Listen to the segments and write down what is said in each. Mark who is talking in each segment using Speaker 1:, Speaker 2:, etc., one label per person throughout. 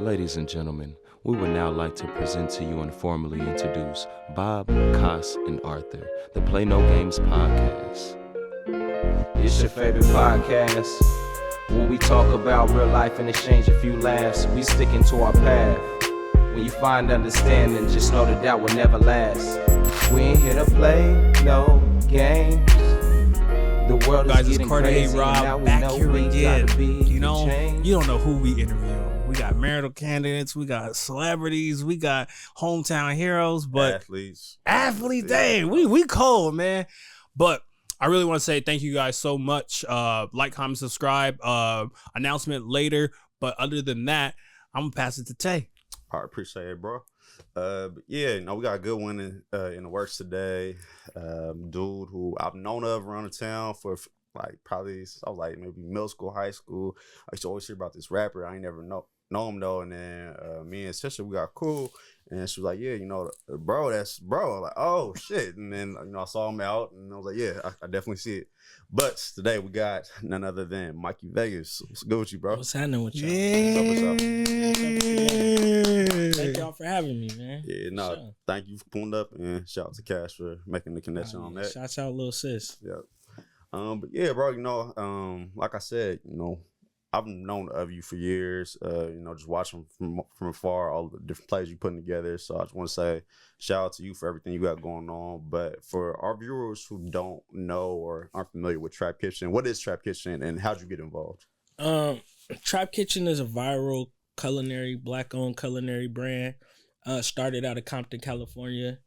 Speaker 1: Ladies and gentlemen, we would now like to present to you and formally introduce Bob, Cos, and Arthur, the Play No Games podcast.
Speaker 2: It's your favorite podcast where we talk about real life and exchange a few laughs. We sticking to our path. When you find understanding, just know that will never last. We ain't here to play no games. The world is getting crazy, and now we know we gotta be
Speaker 3: you don't know who we interview. We got marital candidates, we got celebrities, we got hometown heroes, but athletes. Dang, we cold, man. But I really want to say thank you guys so much. Like, comment, subscribe. Announcement later. But other than that, I'm gonna pass it to Tay.
Speaker 4: I appreciate it, bro. But yeah, we got a good one in the works today. Dude who I've known of around the town for like probably I was like maybe middle school, high school. I used to always hear about this rapper. I ain't never know him though. And then me and sister, we got cool. And she was like, yeah, bro, that's bro. I'm like, oh shit. And then I saw him out, and I was like, yeah, I definitely see it. But today we got none other than Mikey Vegaz. What's good with you, bro?
Speaker 3: What's happening with y'all?
Speaker 4: Yeah.
Speaker 3: Thank y'all for having me, man.
Speaker 4: Yeah, sure. Thank you for pulling up, and shout out to Cash for making the connection on that.
Speaker 3: Shout out, little sis.
Speaker 4: Yeah. But yeah, bro, like I said, I've known of you for years, just watching from afar, all the different plays you putting together. So I just want to say shout out to you for everything you got going on. But for our viewers who don't know or aren't familiar with Trap Kitchen, what is Trap Kitchen and how'd you get involved?
Speaker 3: Trap Kitchen is a viral black-owned culinary brand. Started out of Compton, California.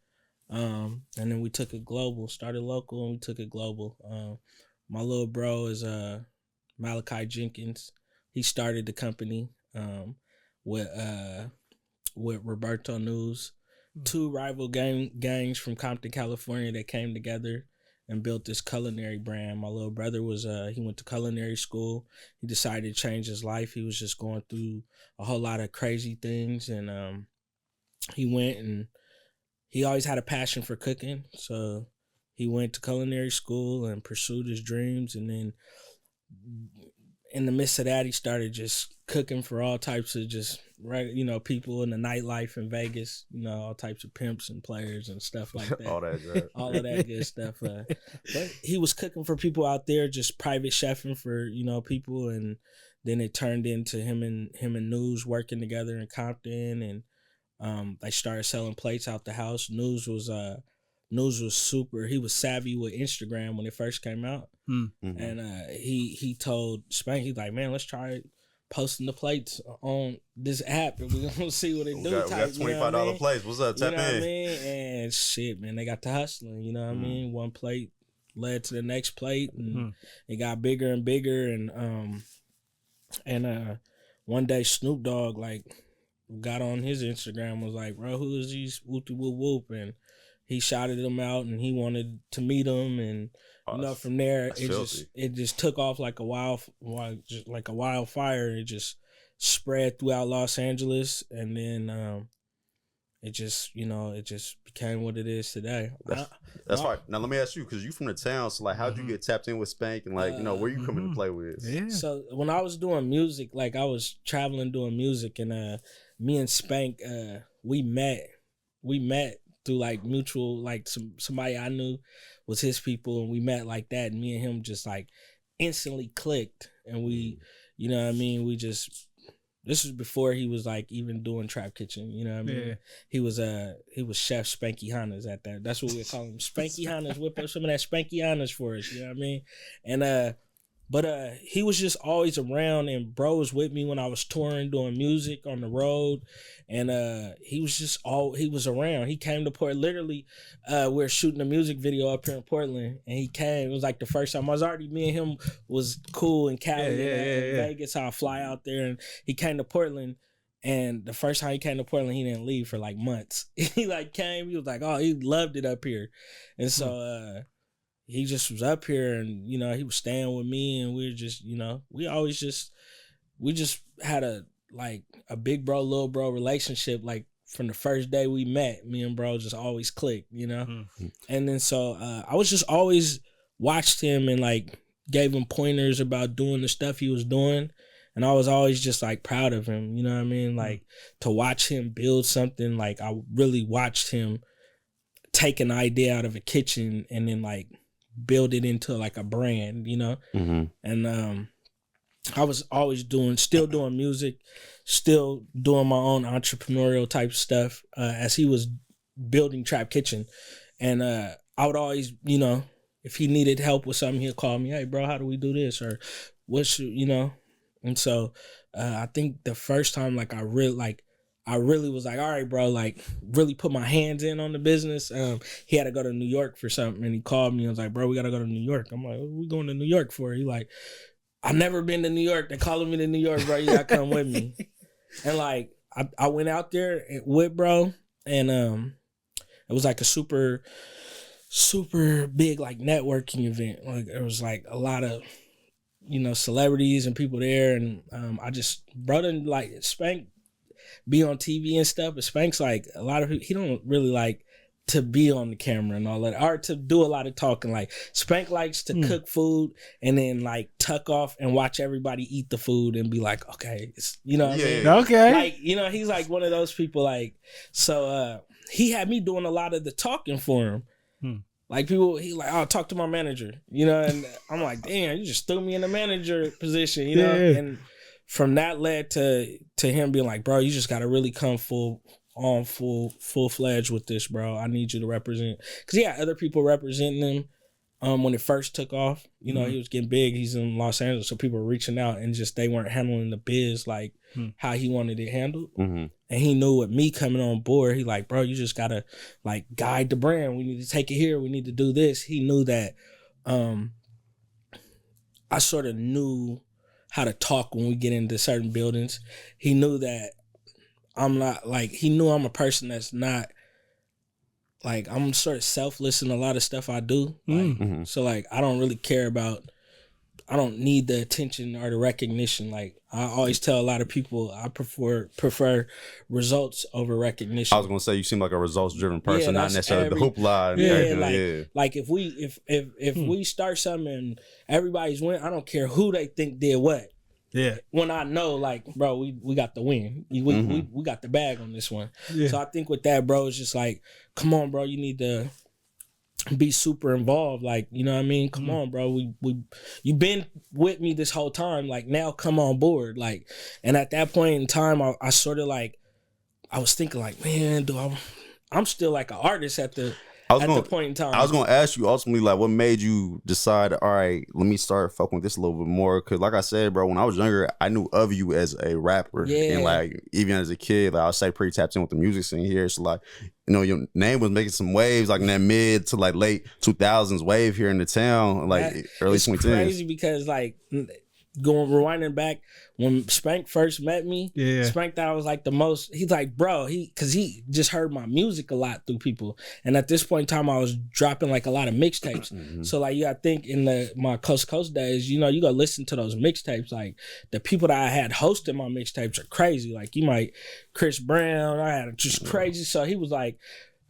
Speaker 3: And then we took it global, started local and we took it global. My little bro is Malachi Jenkins. He started the company with Roberto News, two rival gangs from Compton, California that came together and built this culinary brand. My little brother he went to culinary school. He decided to change his life. He was just going through a whole lot of crazy things, and he went and he always had a passion for cooking. So he went to culinary school and pursued his dreams, and then in the midst of that, he started just cooking for all types of people in the nightlife in Vegas, all types of pimps and players and stuff like that.
Speaker 4: all that
Speaker 3: all of that good stuff. But he was cooking for people out there, just private chefing for, people. And then it turned into him and News working together in Compton. And they started selling plates out the house. News was super. He was savvy with Instagram when it first came out. Mm-hmm. And he told Spank, he's like, man, let's try posting the plates on this app and we're gonna see what it do.
Speaker 4: We got $25 plates. What's up? Tap in.
Speaker 3: What I mean? And shit, man, they got to hustling. You know what I mean? One plate led to the next plate, and it got bigger and bigger. And one day Snoop Dogg got on his Instagram, was like, bro, who is these whoop whoop whoop? And he shouted them out, and he wanted to meet them, and from there it just took off like a wildfire. It just spread throughout Los Angeles, and then it just became what it is today.
Speaker 4: That's right. Now let me ask you, because you from the town, so how'd you get tapped in with Spank, and where you coming to play with?
Speaker 3: Yeah. So when I was doing music, I was traveling doing music, and me and Spank, we met through mutual, somebody I knew was his people, and we met like that, and me and him just instantly clicked, and we, we just, this was before he was even doing Trap Kitchen, Yeah. He was Chef Spanky Hannes at that. That's what we call him, Spanky Hannes. Whip up some of that Spanky Hannes for us, And but he was just always around, and bro was with me when I was touring, doing music on the road, and he was around. He came to Portland. Literally, we were shooting a music video up here in Portland, and he came. It was the first time. Me and him was cool in Cali, in Vegas. How I fly out there, and he came to Portland. And the first time he came to Portland, he didn't leave for months. He came. He was oh, he loved it up here, and so. He just was up here, and he was staying with me, and we were just we just had a big bro little bro relationship from the first day we met. Me and bro just always clicked, Mm-hmm. And then so I was just always watched him and gave him pointers about doing the stuff he was doing, And I was always just like proud of him, you know what I mean? Like to watch him build something, like I really watched him take an idea out of a kitchen and then like build it into like a brand, you know?
Speaker 4: Mm-hmm.
Speaker 3: And I was always still doing music, still doing my own entrepreneurial type stuff as he was building Trap Kitchen. And I would always, you know, if he needed help with something, he'd call me, hey, bro, how do we do this? Or what should, you know? And so I think the first time, like, I really was like, all right, bro, like, really put my hands in on the business. He had to go to New York for something, and he called me and was like, bro, we got to go to New York. I'm like, what are we going to New York for? He like, I've never been to New York. They're calling me to New York, bro. You got to come with me. And, like, I went out there with bro, and it was like a super big, like, networking event. Like, there was, like, a lot of, you know, celebrities and people there. And I just, brother, like, Spank be on TV and stuff, but Spank's like a lot of people, he don't really like to be on the camera and all that, or to do a lot of talking. Like Spank likes to cook food and then like tuck off and watch everybody eat the food and be like, okay, it's, you know what I mean?
Speaker 5: Okay.
Speaker 3: Like, you know, he's like one of those people. Like, so he had me doing a lot of the talking for him. Like people, he like, I'll talk to my manager, you know, and I'm like, damn, you just threw me in the manager position, you know, and from that led to him being like, bro, you just got to really come full-fledged with this, bro. I need you to represent. Because he had other people representing him when it first took off. You know, he was getting big. He's in Los Angeles, so people were reaching out and just they weren't handling the biz like how he wanted it handled. And he knew with me coming on board, he like, bro, you just got to like guide the brand. We need to take it here. We need to do this. He knew that I sort of knew how to talk when we get into certain buildings. He knew that I'm not like, he knew I'm a person that's not like, I'm sort of selfless in a lot of stuff I do. Like, so like, I don't really care about, I don't need the attention or the recognition. Like I always tell a lot of people, I prefer results over recognition.
Speaker 4: I was gonna say you seem like a results driven person, not necessarily the hoopla. And everything.
Speaker 3: Like if we start something and everybody's win, I don't care who they think did what. Yeah. When I know, like, bro, we got the win. We got the bag on this one. Yeah. So I think with that, bro, it's just like, come on, bro, you need to be super involved. Like, you know what I mean? Come on, bro. You've been with me this whole time. Like, now come on board. Like, and at that point in time, I sort of like, I was thinking like, man, I'm still like an artist at the point in time.
Speaker 4: I was going to ask you ultimately, like, what made you decide, all right, let me start fucking with this a little bit more? Because like I said, bro, when I was younger, I knew of you as a rapper. And like, even as a kid, like, I was say pretty tapped in with the music scene here. So like, you know, your name was making some waves, like in that mid to like late 2000s wave here in the town, like early 2010s. It's
Speaker 3: crazy because like, rewinding back when Spank first met me, Spank thought I was like the most, he's like, bro, because he just heard my music a lot through people. And at this point in time, I was dropping like a lot of mixtapes. So like, you gotta think in my Coast to Coast days, you know, you gotta listen to those mixtapes. Like the people that I had hosting my mixtapes are crazy. Like you might, Chris Brown, I had just crazy. So he was like,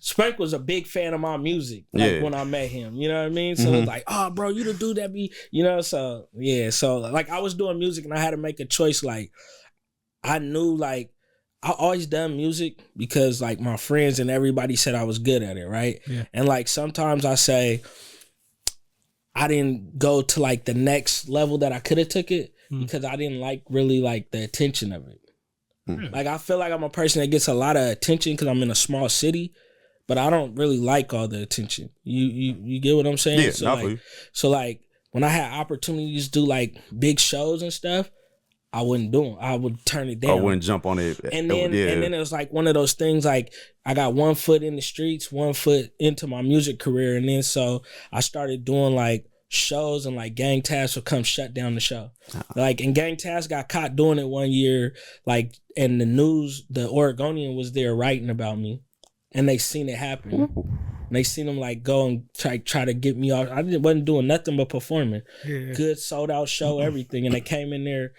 Speaker 3: Spank was a big fan of my music like when I met him, you know what I mean? So it's like, oh, bro, you the dude that be, you know? So, yeah. So, like, I was doing music and I had to make a choice. Like, I knew, like, I always done music because, like, my friends and everybody said I was good at it, right? Yeah. And, like, sometimes I say I didn't go to, like, the next level that I could have took it because I didn't like really, like, the attention of it. Like, I feel like I'm a person that gets a lot of attention because I'm in a small city. But I don't really like all the attention. You get what I'm saying?
Speaker 4: Yeah,
Speaker 3: so like when I had opportunities to do like big shows and stuff, I wouldn't do them. I would turn it down.
Speaker 4: I wouldn't jump on it.
Speaker 3: And then it was like one of those things like I got 1 foot in the streets, 1 foot into my music career, and then so I started doing like shows and like Gang Task would come shut down the show. Like and Gang Task got caught doing it one year, like and the news, the Oregonian was there writing about me. And they seen it happen. And they seen them like go and try to get me off. I wasn't doing nothing but performing. Good sold out show, everything. And they came in there,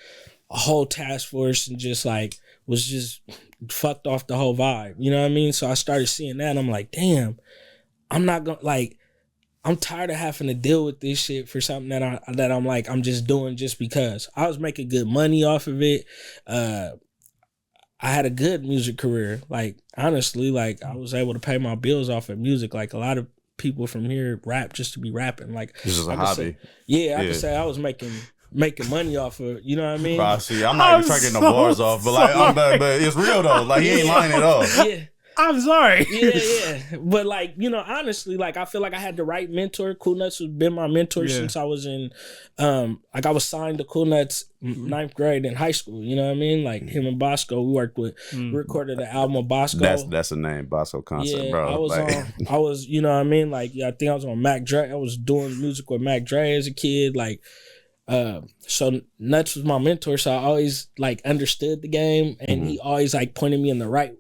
Speaker 3: a whole task force, and just like was just fucked off the whole vibe. You know what I mean? So I started seeing that and I'm like, damn, I'm not gonna like, I'm tired of having to deal with this shit for something that I'm like, I'm just doing just because. I was making good money off of it. I had a good music career. Like, honestly, like, I was able to pay my bills off of music. Like, a lot of people from here rap just to be rapping. Like,
Speaker 4: This is a hobby.
Speaker 3: I could say I was making money off of, you know what I mean?
Speaker 4: Bro, see, I'm not even trying to get no bars off, but like, but it's real though. Like, he ain't lying at all.
Speaker 3: Yeah.
Speaker 5: I'm sorry.
Speaker 3: Yeah. But like, you know, honestly, like I feel like I had the right mentor. Cool Nuts has been my mentor since I was in like I was signed to Cool Nuts 9th grade in high school. You know what I mean? Like him and Bosco, we worked with we recorded the album of Bosco.
Speaker 4: That's the name, Bosco Concept, bro.
Speaker 3: I was, you know what I mean? Like, I think I was on Mac Dre. I was doing music with Mac Dre as a kid. Like, so Nuts was my mentor, so I always like understood the game, and he always like pointed me in the right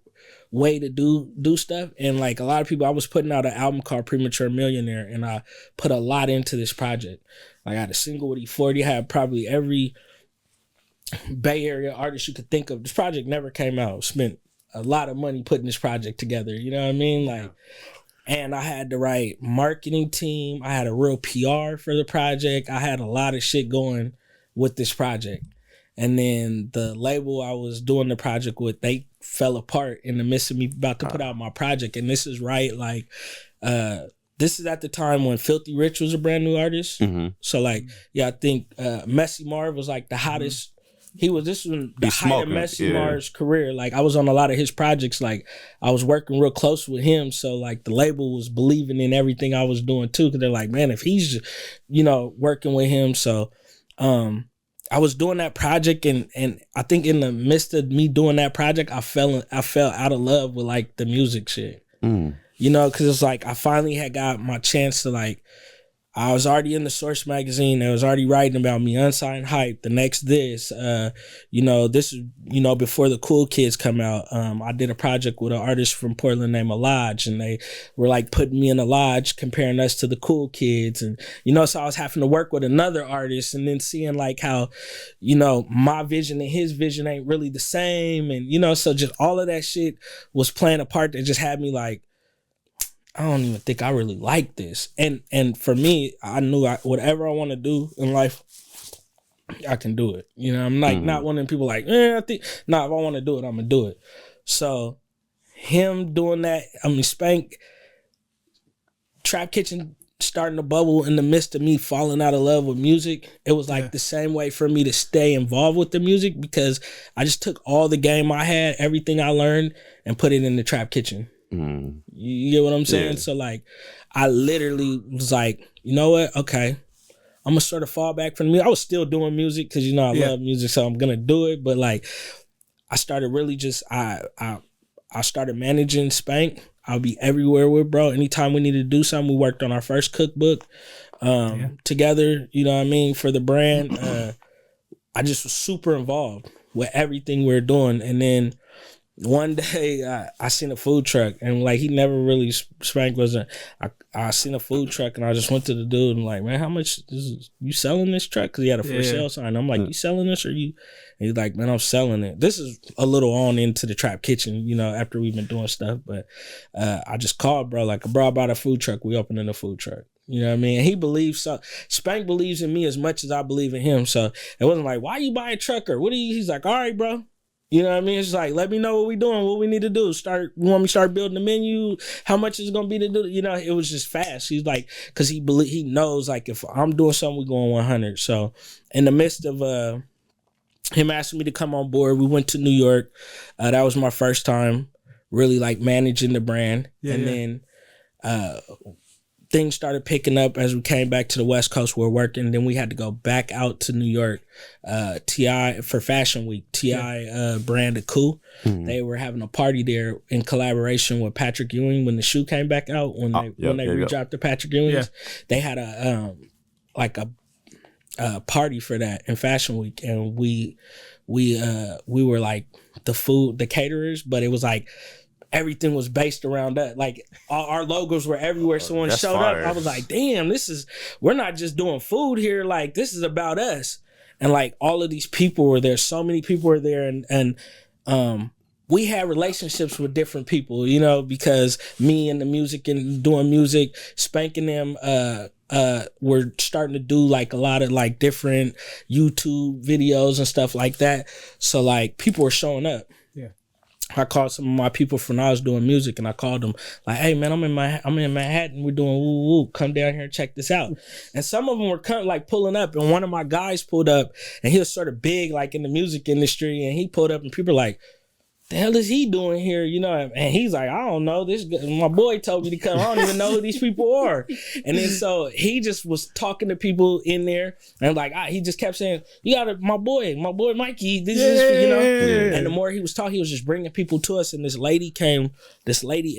Speaker 3: way to do stuff. And like a lot of people, I was putting out an album called Premature Millionaire, and I put a lot into this project. Like I had a single with E40, had probably every Bay Area artist you could think of. This project never came out. Spent a lot of money putting this project together, you know what I mean? Like, and I had the right marketing team. I had a real PR for the project. I had a lot of shit going with this project. And then the label I was doing the project with, they fell apart in the midst of me about to put out my project. And this is right, like, this is at the time when Filthy Rich was a brand new artist. So like, I think Messy Marv was like the hottest. This was the height of Messy Marv's career. Like I was on a lot of his projects. Like I was working real close with him. So like the label was believing in everything I was doing too. Cause they're like, man, if he's, you know, working with him. So, I was doing that project, and I think in the midst of me doing that project, I fell out of love with like the music shit. You know, because it's like I finally had got my chance to like. I was already in the Source magazine. They was already writing about me, Unsigned Hype, the next this. You know, this is, you know, before the Cool Kids come out. I did a project with an artist from Portland named Lodge, and they were like putting me in a lodge, comparing us to the Cool Kids. And, you know, so I was having to work with another artist and then seeing like how, you know, my vision and his vision ain't really the same. And, you know, so just all of that shit was playing a part that just had me like, I don't even think I really like this. And for me, I knew whatever I want to do in life, I can do it. You know, I'm like not one of them people like, if I want to do it, I'm going to do it. So him doing that, I mean, Spank, Trap Kitchen starting to bubble in the midst of me falling out of love with music. It was like the same way for me to stay involved with the music, because I just took all the game I had, everything I learned, and put it in the Trap Kitchen. You get what I'm saying? Yeah. So like, I literally was like, you know what? Okay, I'm gonna sort of fall back from me. I was still doing music because, you know, I love music, so I'm gonna do it. But like, I started really just I started managing Spank. I'll be everywhere with bro. Anytime we needed to do something, we worked on our first cookbook together. You know what I mean, for the brand. I just was super involved with everything we were doing, and then. One day I seen a food truck, and like he never really Spank wasn't. I seen a food truck, and I just went to the dude and like, man, how much you selling this truck? Because he had a for sale sign. I'm like, you selling this or you? And he's like, man, I'm selling it. This is a little on into the Trap Kitchen, you know, after we've been doing stuff. But I just called bro, like, bro, I bought a food truck. We opening a food truck. You know what I mean? And he believes so. Spank believes in me as much as I believe in him. So it wasn't like, why you buy a trucker? What do you? He's like, all right, bro. You know what I mean? It's like, let me know what we doing, what we need to do. You want me to start building the menu? How much is it gonna be to do? You know, it was just fast. He's like, cause he knows like if I'm doing something, we going 100. So in the midst of him asking me to come on board, we went to New York. That was my first time really like managing the brand. Then things started picking up as we came back to the West Coast. We were working. Then we had to go back out to New York. T.I. for Fashion Week. T.I. branded Cool. They were having a party there in collaboration with Patrick Ewing when the shoe came back out. When they redropped the Patrick Ewings, they had a party for that in Fashion Week, and we were like the caterers, but it was like. Everything was based around that. Like our logos were everywhere. So when it showed up, I was like, damn, we're not just doing food here. Like this is about us. And like all of these people were there. So many people were there. And we had relationships with different people, you know, because me and the music and doing music, spanking them, we're starting to do like a lot of like different YouTube videos and stuff like that. So like people were showing up.
Speaker 5: Yeah.
Speaker 3: I called some of my people from when I was doing music, and I called them like, "Hey man, I'm in Manhattan. We're doing woo woo. Come down here and check this out." And some of them were kind of like pulling up, and one of my guys pulled up, and he was sort of big like in the music industry, and he pulled up, and people were like, the hell is he doing here? You know, and he's like, I don't know. My boy told me to come. I don't even know who these people are. And then so he just was talking to people in there, and like he just kept saying, "You got my boy Mikey. This is you know." Yeah. And the more he was talking, he was just bringing people to us. And this lady,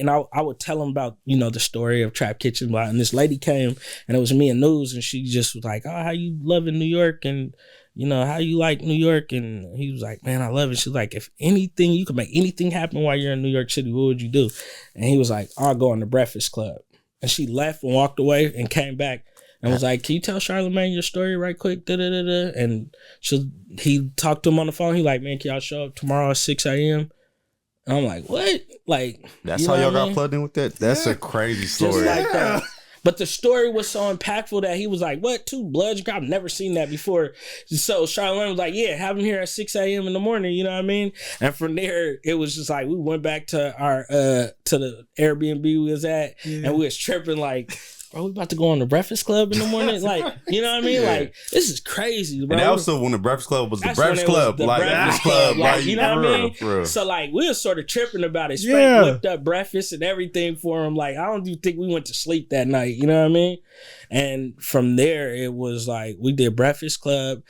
Speaker 3: and I would tell him about the story of Trap Kitchen. And this lady came, and it was me and News, and she just was like, "Oh, how you loving New York and." How you like New York? And he was like, man, I love it. She's like, if anything, you could make anything happen while you're in New York City, what would you do? And he was like, I'll go on the Breakfast Club. And she left and walked away and came back and was like, can you tell Charlamagne your story right quick? Da-da-da-da. And he talked to him on the phone. He like, man, can y'all show up tomorrow at 6 a.m.? And I'm like, what? Like,
Speaker 4: that's how y'all got plugged in with that? That's a crazy story.
Speaker 3: Just like that. But the story was so impactful that he was like, what, 2 Bloods? I've never seen that before. So Charlamagne was like, yeah, have him here at 6 a.m. in the morning, you know what I mean? And from there, it was just like, we went back to our, to the Airbnb we was at, and we was tripping like, bro, we about to go on the Breakfast Club in the morning? Like, you know what I mean? Yeah. Like, this is crazy, bro.
Speaker 4: And that was still when the Breakfast Club was the Breakfast Club.
Speaker 3: Like,
Speaker 4: Breakfast Club.
Speaker 3: Like, you know what I mean? So, like, we were sort of tripping about it. Spank whipped up breakfast and everything for him. Like, I don't even think we went to sleep that night. You know what I mean? And from there, it was like, we did Breakfast Club.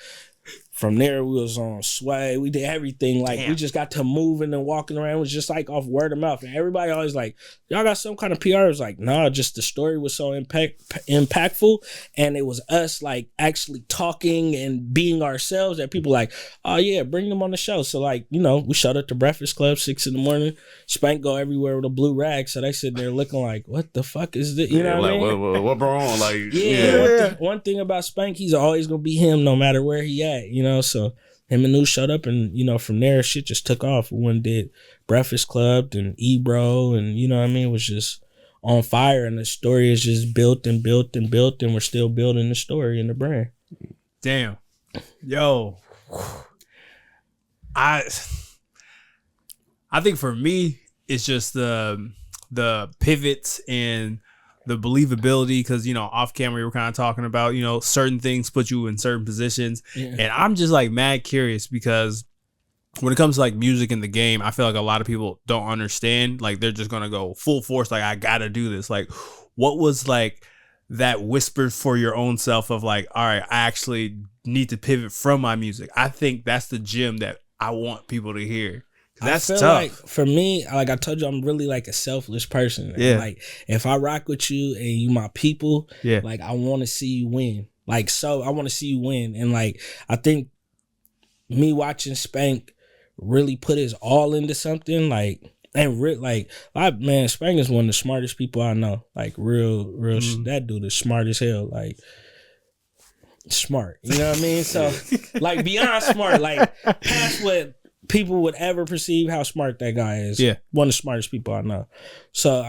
Speaker 3: From there, we was on Sway. We did everything. Like, we just got to moving and walking around. It was just like off word of mouth. And everybody always like, y'all got some kind of PR? It was like, nah, just the story was so impactful. And it was us like actually talking and being ourselves that people like, oh yeah, bring them on the show. So like, we showed up to Breakfast Club 6 a.m. Spank go everywhere with a blue rag. So they sitting there looking like, what the fuck is this? You know what I mean?
Speaker 4: What bro on? Like,
Speaker 3: one thing about Spank, he's always going to be him no matter where he at, so him and News showed up, and from there shit just took off. We went and did Breakfast Club and Ebro, and it was just on fire, and the story is just built and built and built, and we're still building the story and the brand.
Speaker 5: Damn. Yo. I think for me it's just the pivots and the believability, because off camera we were kind of talking about certain things put you in certain positions, and I'm just like mad curious, because when it comes to like music in the game, I feel like a lot of people don't understand. Like, they're just gonna go full force, like, I gotta do this. Like, what was like that whisper for your own self of like, all right, I actually need to pivot from my music? I think that's the gem that I want people to hear. That's tough.
Speaker 3: Like, for me, like I told you, I'm really like a selfless person.
Speaker 5: Yeah.
Speaker 3: Like, if I rock with you and you my people, like, I want to see you win. Like, so I want to see you win. And like, I think me watching Spank really put his all into something. Like, and man, Spank is one of the smartest people I know. Like, real, that dude is smart as hell. Like, smart. You know what I mean? So, like, beyond smart, like, past what people would ever perceive how smart that guy is.
Speaker 5: Yeah.
Speaker 3: One of the smartest people I know. So,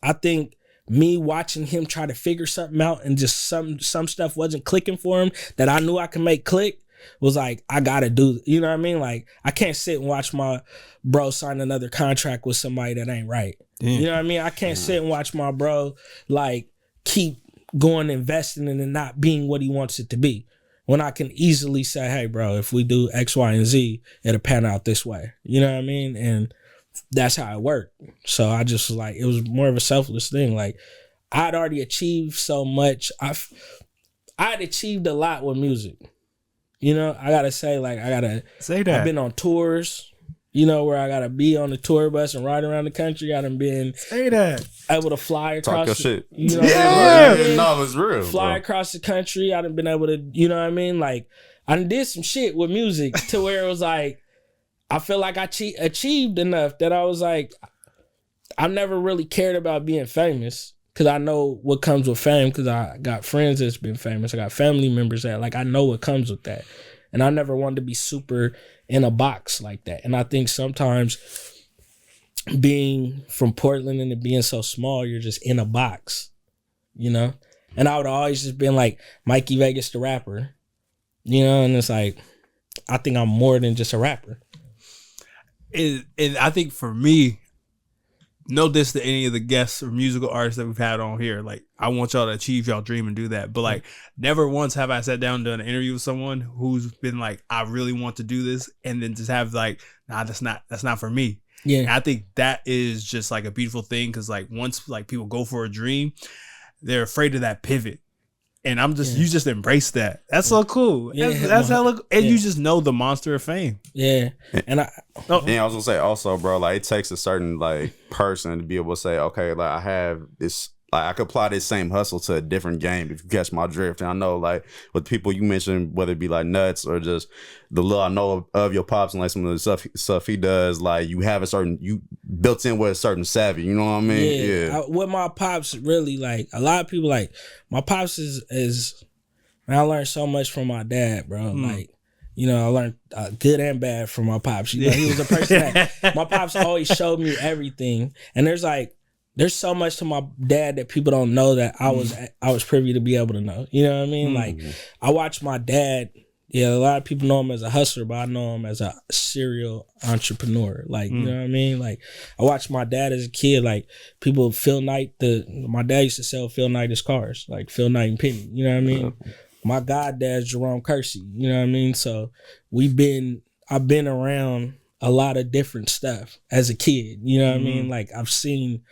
Speaker 3: I think me watching him try to figure something out, and just some stuff wasn't clicking for him that I knew I could make click, was like, I gotta do, you know what I mean? Like, I can't sit and watch my bro sign another contract with somebody that ain't right. Damn. You know what I mean? I can't sit and watch my bro like keep going investing in and not being what he wants it to be, when I can easily say, hey bro, if we do X, Y, and Z, it'll pan out this way. You know what I mean? And that's how it worked. So I just was like, it was more of a selfless thing. Like, I'd already achieved so much. I'd achieved a lot with music. I gotta say, like,
Speaker 5: say that.
Speaker 3: I've been on tours, where I gotta be on the tour bus and ride around the country. I done been able to fly across.
Speaker 4: Talk your shit.
Speaker 3: No,
Speaker 4: it's real.
Speaker 3: Fly across the country. I done been able to, you know what I mean? Like, I done did some shit with music to where it was like, I feel like I achieved enough that I was like, I've never really cared about being famous, because I know what comes with fame, because I got friends that's been famous. I got family members that, like, I know what comes with that. And I never wanted to be super in a box like that. And I think sometimes being from Portland and it being so small, you're just in a box, you know? And I would always just been like Mikey Vegaz, the rapper, you know? And it's like, I think I'm more than just a rapper.
Speaker 5: And I think for me, no diss to any of the guests or musical artists that we've had on here. Like, I want y'all to achieve y'all dream and do that. But like, never once have I sat down and done an interview with someone who's been like, I really want to do this, and then just have like, nah, that's not for me.
Speaker 3: Yeah.
Speaker 5: And I think that is just like a beautiful thing, because like once like people go for a dream, they're afraid of that pivot. And I'm just, you just embrace that. That's so cool.
Speaker 3: Yeah.
Speaker 5: That's hella cool. And you just know the monster of fame.
Speaker 3: Yeah. And
Speaker 4: And I was gonna say also, bro, like it takes a certain like person to be able to say, okay, like I have this, like I could apply this same hustle to a different game if you catch my drift. And I know like with people you mentioned, whether it be like Nuts or just the little I know of your pops and like some of the stuff he does, like you have you built in with a certain savvy, you know what I mean?
Speaker 3: Yeah. With my pops, really, like a lot of people, like my pops is man, I learned so much from my dad, bro. Like, you know, I learned good and bad from my pops. You know, he was a person that my pops always showed me everything. And there's so much to my dad that people don't know that I was privy to be able to know. You know what I mean? Like I watched my dad. Yeah, a lot of people know him as a hustler, but I know him as a serial entrepreneur. Like, you know what I mean? Like I watched my dad as a kid. Like people, Phil Knight, my dad used to sell Phil Knight his cars, like Phil Knight and Penny. You know what I mean? My goddad's Jerome Kersey. You know what I mean? So I've been around a lot of different stuff as a kid. You know what I mean? Like I've seen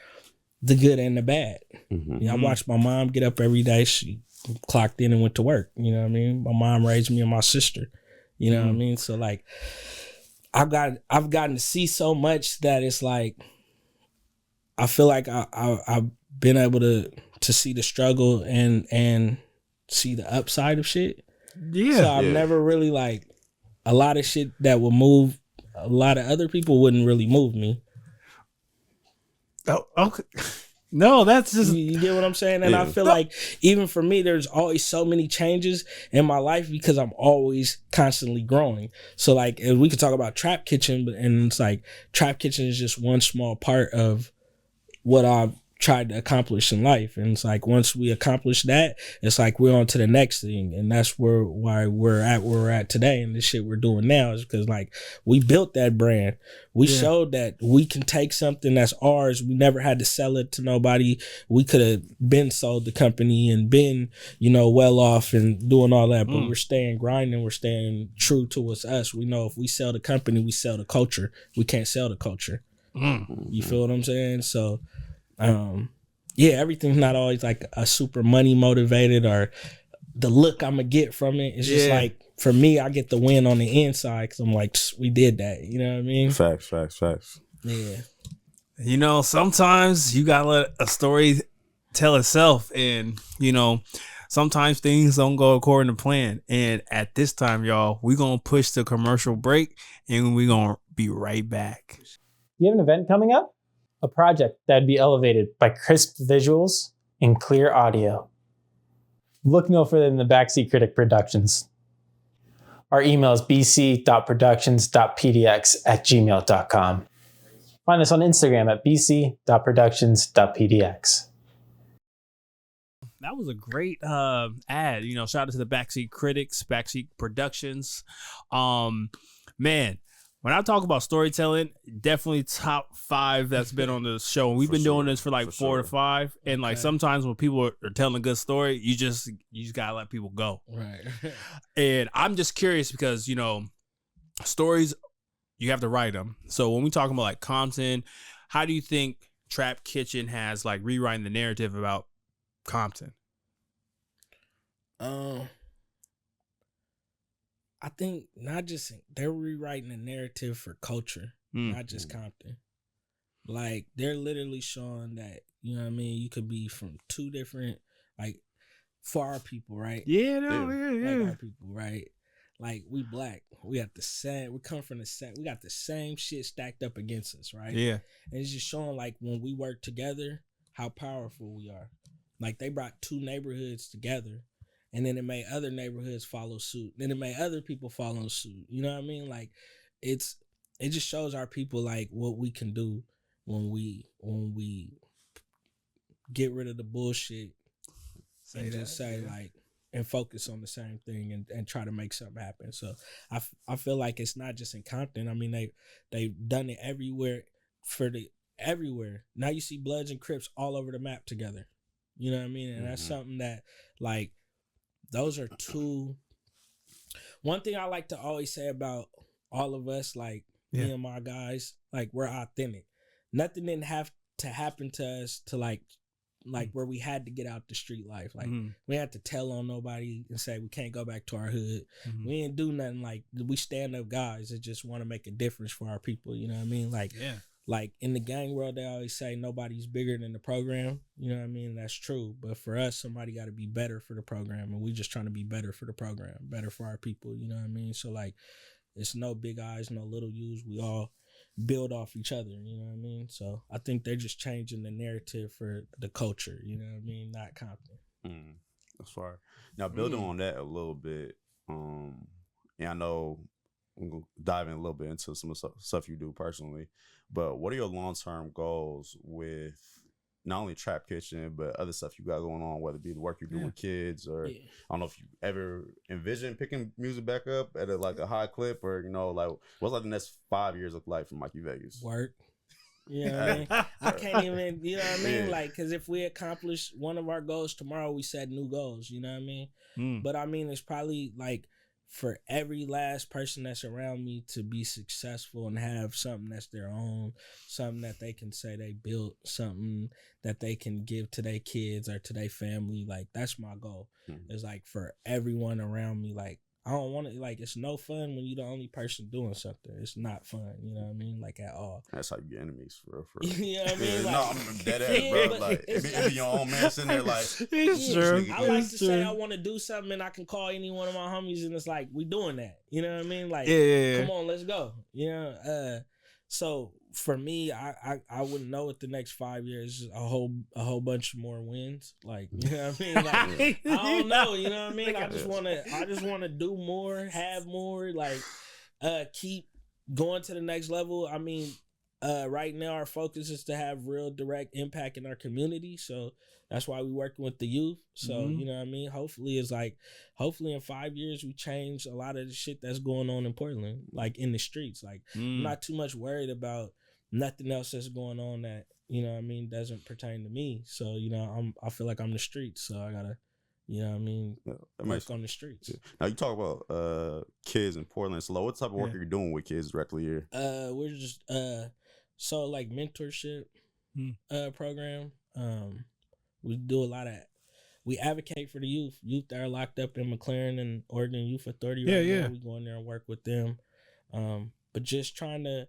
Speaker 3: the good and the bad. You know, I watched my mom get up every day. She clocked in and went to work. You know what I mean? My mom raised me and my sister. You know what I mean? So like I've gotten to see so much that it's like I feel like I've been able to see the struggle and see the upside of shit. Yeah. So I've never really like a lot of shit that would move a lot of other people wouldn't really move me.
Speaker 5: Oh, okay. No, that's just...
Speaker 3: You get what I'm saying? And I feel like even for me, there's always so many changes in my life because I'm always constantly growing. So like, if we could talk about Trap Kitchen, and it's like Trap Kitchen is just one small part of what I've tried to accomplish in life. And it's like, once we accomplish that, it's like we're on to the next thing. And that's why we're at where we're at today. And the shit we're doing now is because like we built that brand. We showed that we can take something that's ours. We never had to sell it to nobody. We could have been sold the company and been, you know, well off and doing all that. But we're staying grinding. We're staying true to what's us. We know if we sell the company, we sell the culture. We can't sell the culture. You feel what I'm saying? So everything's not always like a super money motivated or the look I'm gonna get from it. It's just like, for me, I get the win on the inside because I'm like, we did that. You know what I mean?
Speaker 4: Facts.
Speaker 3: Yeah.
Speaker 5: You know, sometimes you gotta let a story tell itself, and you know, sometimes things don't go according to plan. And at this time, y'all, we're gonna push the commercial break, and we're gonna be right back.
Speaker 6: You have an event coming up? A project that'd be elevated by crisp visuals and clear audio. Look no further than the Backseat Critic Productions. Our email is bc.productions.pdx@gmail.com. Find us on Instagram at bc.productions.pdx.
Speaker 5: That was a great ad. You know, shout out to the Backseat Critics, Backseat Productions. Man, when I talk about storytelling, definitely top 5 that's been on the show. We've been doing this for like 4 to 5. And like sometimes when people are telling a good story, you just gotta let people go.
Speaker 3: Right.
Speaker 5: And I'm just curious because, you know, stories, you have to write them. So when we talk about like Compton, how do you think Trap Kitchen has like rewriting the narrative about Compton?
Speaker 3: I think not just they're rewriting the narrative for culture, not just Compton. Like they're literally showing that, you know what I mean, you could be from 2 different, like, for our people, right?
Speaker 5: Yeah.
Speaker 3: Like our people, right? Like we black, we got the same, we come from the same, we got the same shit stacked up against us, right?
Speaker 5: Yeah.
Speaker 3: And it's just showing like when we work together, how powerful we are. Like they brought 2 neighborhoods together. and then it made other neighborhoods follow suit. Then it made other people follow suit. You know what I mean? Like it just shows our people like what we can do when we get rid of the bullshit and focus on the same thing and try to make something happen. So I feel like it's not just in Compton. I mean, they've done it everywhere everywhere. Now you see Bloods and Crips all over the map together. You know what I mean? And that's something that, like, those are two. One thing I like to always say about all of us, like me and my guys, like, we're authentic. Nothing didn't have to happen to us to like where we had to get out the street life. Like we had to tell on nobody and say we can't go back to our hood. We didn't do nothing. Like, we stand up guys that just want to make a difference for our people. You know what I mean? Like, like in the gang world, they always say nobody's bigger than the program. You know what I mean? That's true. But for us, somebody got to be better for the program. And we just trying to be better for the program, better for our people. You know what I mean? So, like, it's no big eyes, no little U's. We all build off each other. You know what I mean? So I think they're just changing the narrative for the culture. You know what I mean? Not Compton.
Speaker 4: That's fine. Now, building on that a little bit, and I know I'm going to dive in a little bit into some of the stuff you do personally, but what are your long-term goals with not only Trap Kitchen, but other stuff you got going on, whether it be the work you do with kids, or I don't know if you ever envision picking music back up at a high clip, or, you know, like, what's like the next 5 years look like for Mikey Vegaz?
Speaker 3: Work. You know what I mean? I can't even, you know what I mean? Like, because if we accomplish one of our goals tomorrow, we set new goals, you know what I mean? But I mean, it's probably like for every last person that's around me to be successful and have something that's their own, something that they can say they built, something that they can give to their kids or to their family. Like, that's my goal. It's like for everyone around me, like, I don't want to, like, it's no fun when you're the only person doing something. It's not fun, you know what I mean? Like, at all.
Speaker 4: That's how you get enemies, for real.
Speaker 3: You know what I mean? Like,
Speaker 4: no, I'm dead ass, bro. Like, it be your own man sitting there, like,
Speaker 5: it's true.
Speaker 3: I like to say I want to do something and I can call any one of my homies and it's like, we doing that. You know what I mean? Like, come on, let's go. You know? So for me, I wouldn't know what the next 5 years is. A whole bunch more wins. Like, you know what I mean? Like, I don't know, you know what I mean? I just wanna do more, have more, like, keep going to the next level. I mean, right now our focus is to have real direct impact in our community. So that's why we working with the youth. So, you know what I mean? Hopefully in 5 years we change a lot of the shit that's going on in Portland, like in the streets. Like, I'm not too much worried about nothing else that's going on that, you know what I mean, doesn't pertain to me. So, you know, I feel like I'm the streets. So I gotta, you know what I mean, work on the streets.
Speaker 4: Now, you talk about kids in Portland. So what type of work are you doing with kids directly here?
Speaker 3: We're just so like mentorship program. We do a lot of, we advocate for the youth that are locked up in McLaren and Oregon Youth Authority right now. We go in there and work with them. But just trying to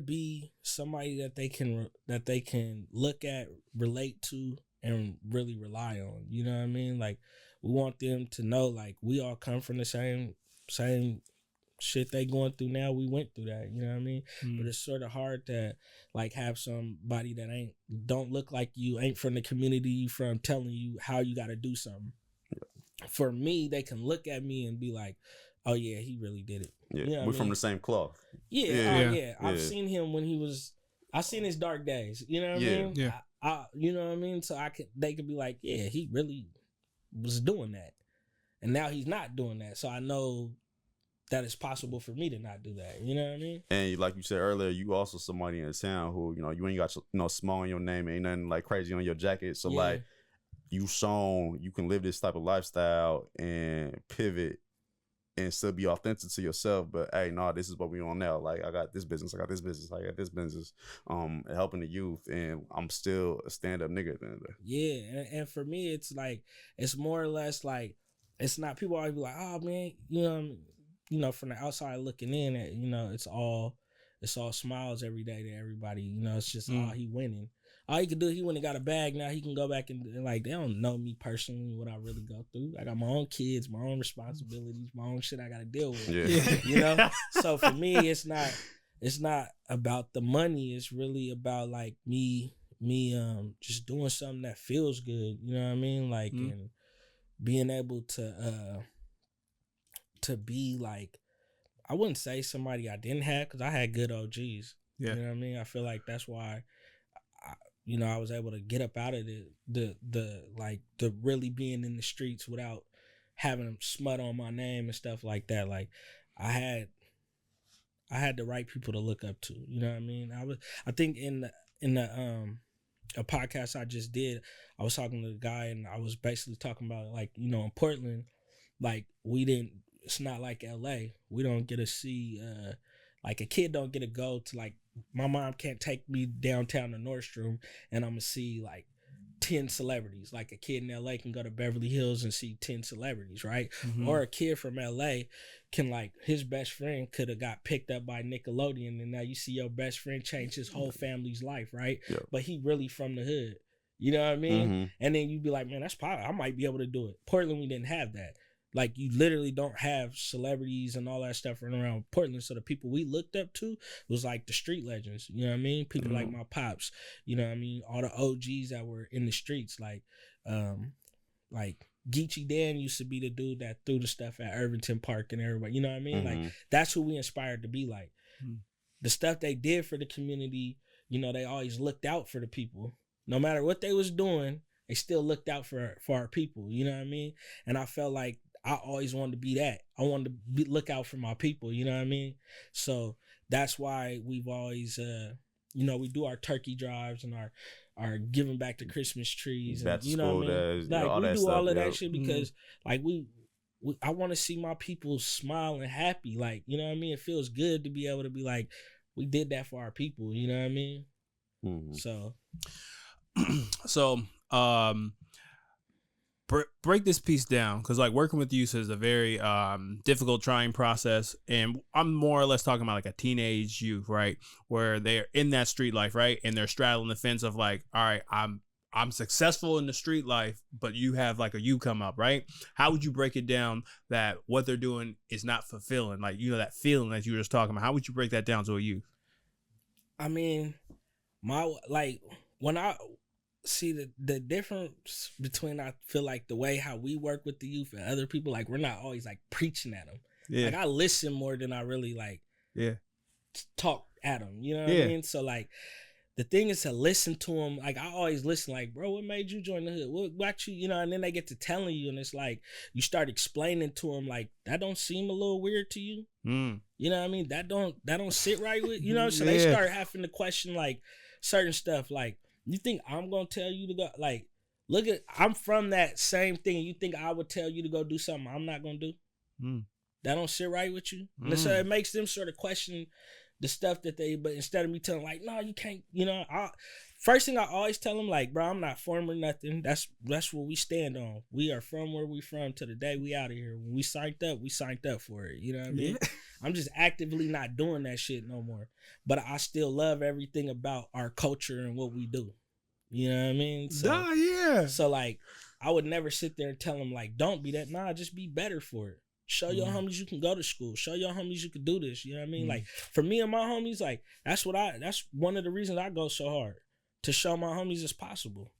Speaker 3: be somebody that they can look at, relate to, and really rely on. You know what I mean? Like, we want them to know, like, we all come from the same shit they going through now. We went through that, you know what I mean? But it's sort of hard to, like, have somebody that don't look like you, ain't from the community you from, telling you how you got to do something. For me, they can look at me and be like, oh yeah, he really did it.
Speaker 4: Yeah,
Speaker 3: you know
Speaker 4: we're from the same cloth.
Speaker 3: Yeah. I've seen him when I've seen his dark days. You know what I mean? Yeah. You know what I mean? So they could be like, yeah, he really was doing that, and now he's not doing that. So I know that it's possible for me to not do that. You know what I mean?
Speaker 4: And like you said earlier, you also somebody in the town who, you know, you ain't got, you know, small in your name, ain't nothing like crazy on your jacket. So like, you shown you can live this type of lifestyle and pivot and still be authentic to yourself. But hey, no, this is what we on now. Like, I got this business, helping the youth, and I'm still a stand-up nigga at the end of the day.
Speaker 3: Yeah, and for me, it's like, it's more or less like, it's not, people always be like, oh man, you know, from the outside looking in, you know, it's all smiles every day to everybody. You know, it's just, he winning. All he could do, he went and got a bag. Now he can go back and, like, they don't know me personally, what I really go through. I got my own kids, my own responsibilities, my own shit I got to deal with. You know? So for me, it's not about the money. It's really about, like, me me just doing something that feels good, you know what I mean? Like, and being able to be like, I wouldn't say somebody I didn't have, because I had good OGs.
Speaker 5: Yeah.
Speaker 3: You know what I mean? I feel like that's why I was able to get up out of the really being in the streets without having them smut on my name and stuff like that. Like, I had the right people to look up to. You know what I mean? I think in the a podcast I just did, I was talking to the guy, and I was basically talking about, like, you know, in Portland, like, it's not like LA. We don't get to see, like, a kid don't get to go to, like, my mom can't take me downtown to Nordstrom and I'm gonna see like 10 celebrities. Like, a kid in LA can go to Beverly Hills and see 10 celebrities, right? Or a kid from LA can, like, his best friend could have got picked up by Nickelodeon, and now you see your best friend change his whole family's life, right?
Speaker 4: Yeah.
Speaker 3: But he really from the hood. You know what I mean? And then you'd be like, man, that's probably, I might be able to do it. Portland, we didn't have that. Like, you literally don't have celebrities and all that stuff running around Portland. So the people we looked up to was like the street legends. You know what I mean? People like my pops. You know what I mean? All the OGs that were in the streets. Like Geechee Dan used to be the dude that threw the stuff at Irvington Park and everybody. You know what I mean? Like, that's who we inspired to be like. The stuff they did for the community, you know, they always looked out for the people. No matter what they was doing, they still looked out for our people. You know what I mean? And I felt like I always wanted to be that. I wanted to look out for my people, you know what I mean? So that's why we've always, you know, we do our turkey drives and our giving back the Christmas trees. And, you know what I mean? Like, we do all of that shit because, like, I want to see my people smile and happy. Like, you know what I mean? It feels good to be able to be like, we did that for our people, you know what I mean?
Speaker 5: So, break this piece down, because, like, working with youth is a very difficult, trying process, and I'm more or less talking about like a teenage youth, right, where they're in that street life, right, and they're straddling the fence of like, all right, I'm successful in the street life, but you have like a you come up, right? How would you break it down that what they're doing is not fulfilling, like, you know, that feeling that you were just talking about? How would you break that down to a youth?
Speaker 3: I mean, when I see the difference between, I feel like, the way how we work with the youth and other people, like, we're not always like preaching at them. Yeah. Like, I listen more than I really like talk at them. You know what I mean? So, like, the thing is to listen to them. Like, I always listen, like, bro, what made you join the hood? What got you? You know, and then they get to telling you, and it's like, you start explaining to them, like, that don't seem a little weird to you. You know what I mean? That don't sit right with, you know? So they start having to question, like, certain stuff, like, you think I'm gonna tell you to go? Like, look at, I'm from that same thing. You think I would tell you to go do something I'm not gonna do? That don't sit right with you. And so it makes them sort of question the stuff that but instead of me telling, like, no, you can't, you know, first thing I always tell them, like, bro, I'm not from or nothing. That's what we stand on. We are from where we from to the day we out of here. When we signed up for it. You know what I mean? I'm just actively not doing that shit no more. But I still love everything about our culture and what we do. You know what I mean? So, So, like, I would never sit there and tell them, like, don't be that. Nah, just be better for it. Show your homies you can go to school. Show your homies you can do this. You know what I mean? Like, for me and my homies, like, that's one of the reasons I go so hard, to show my homies it's possible.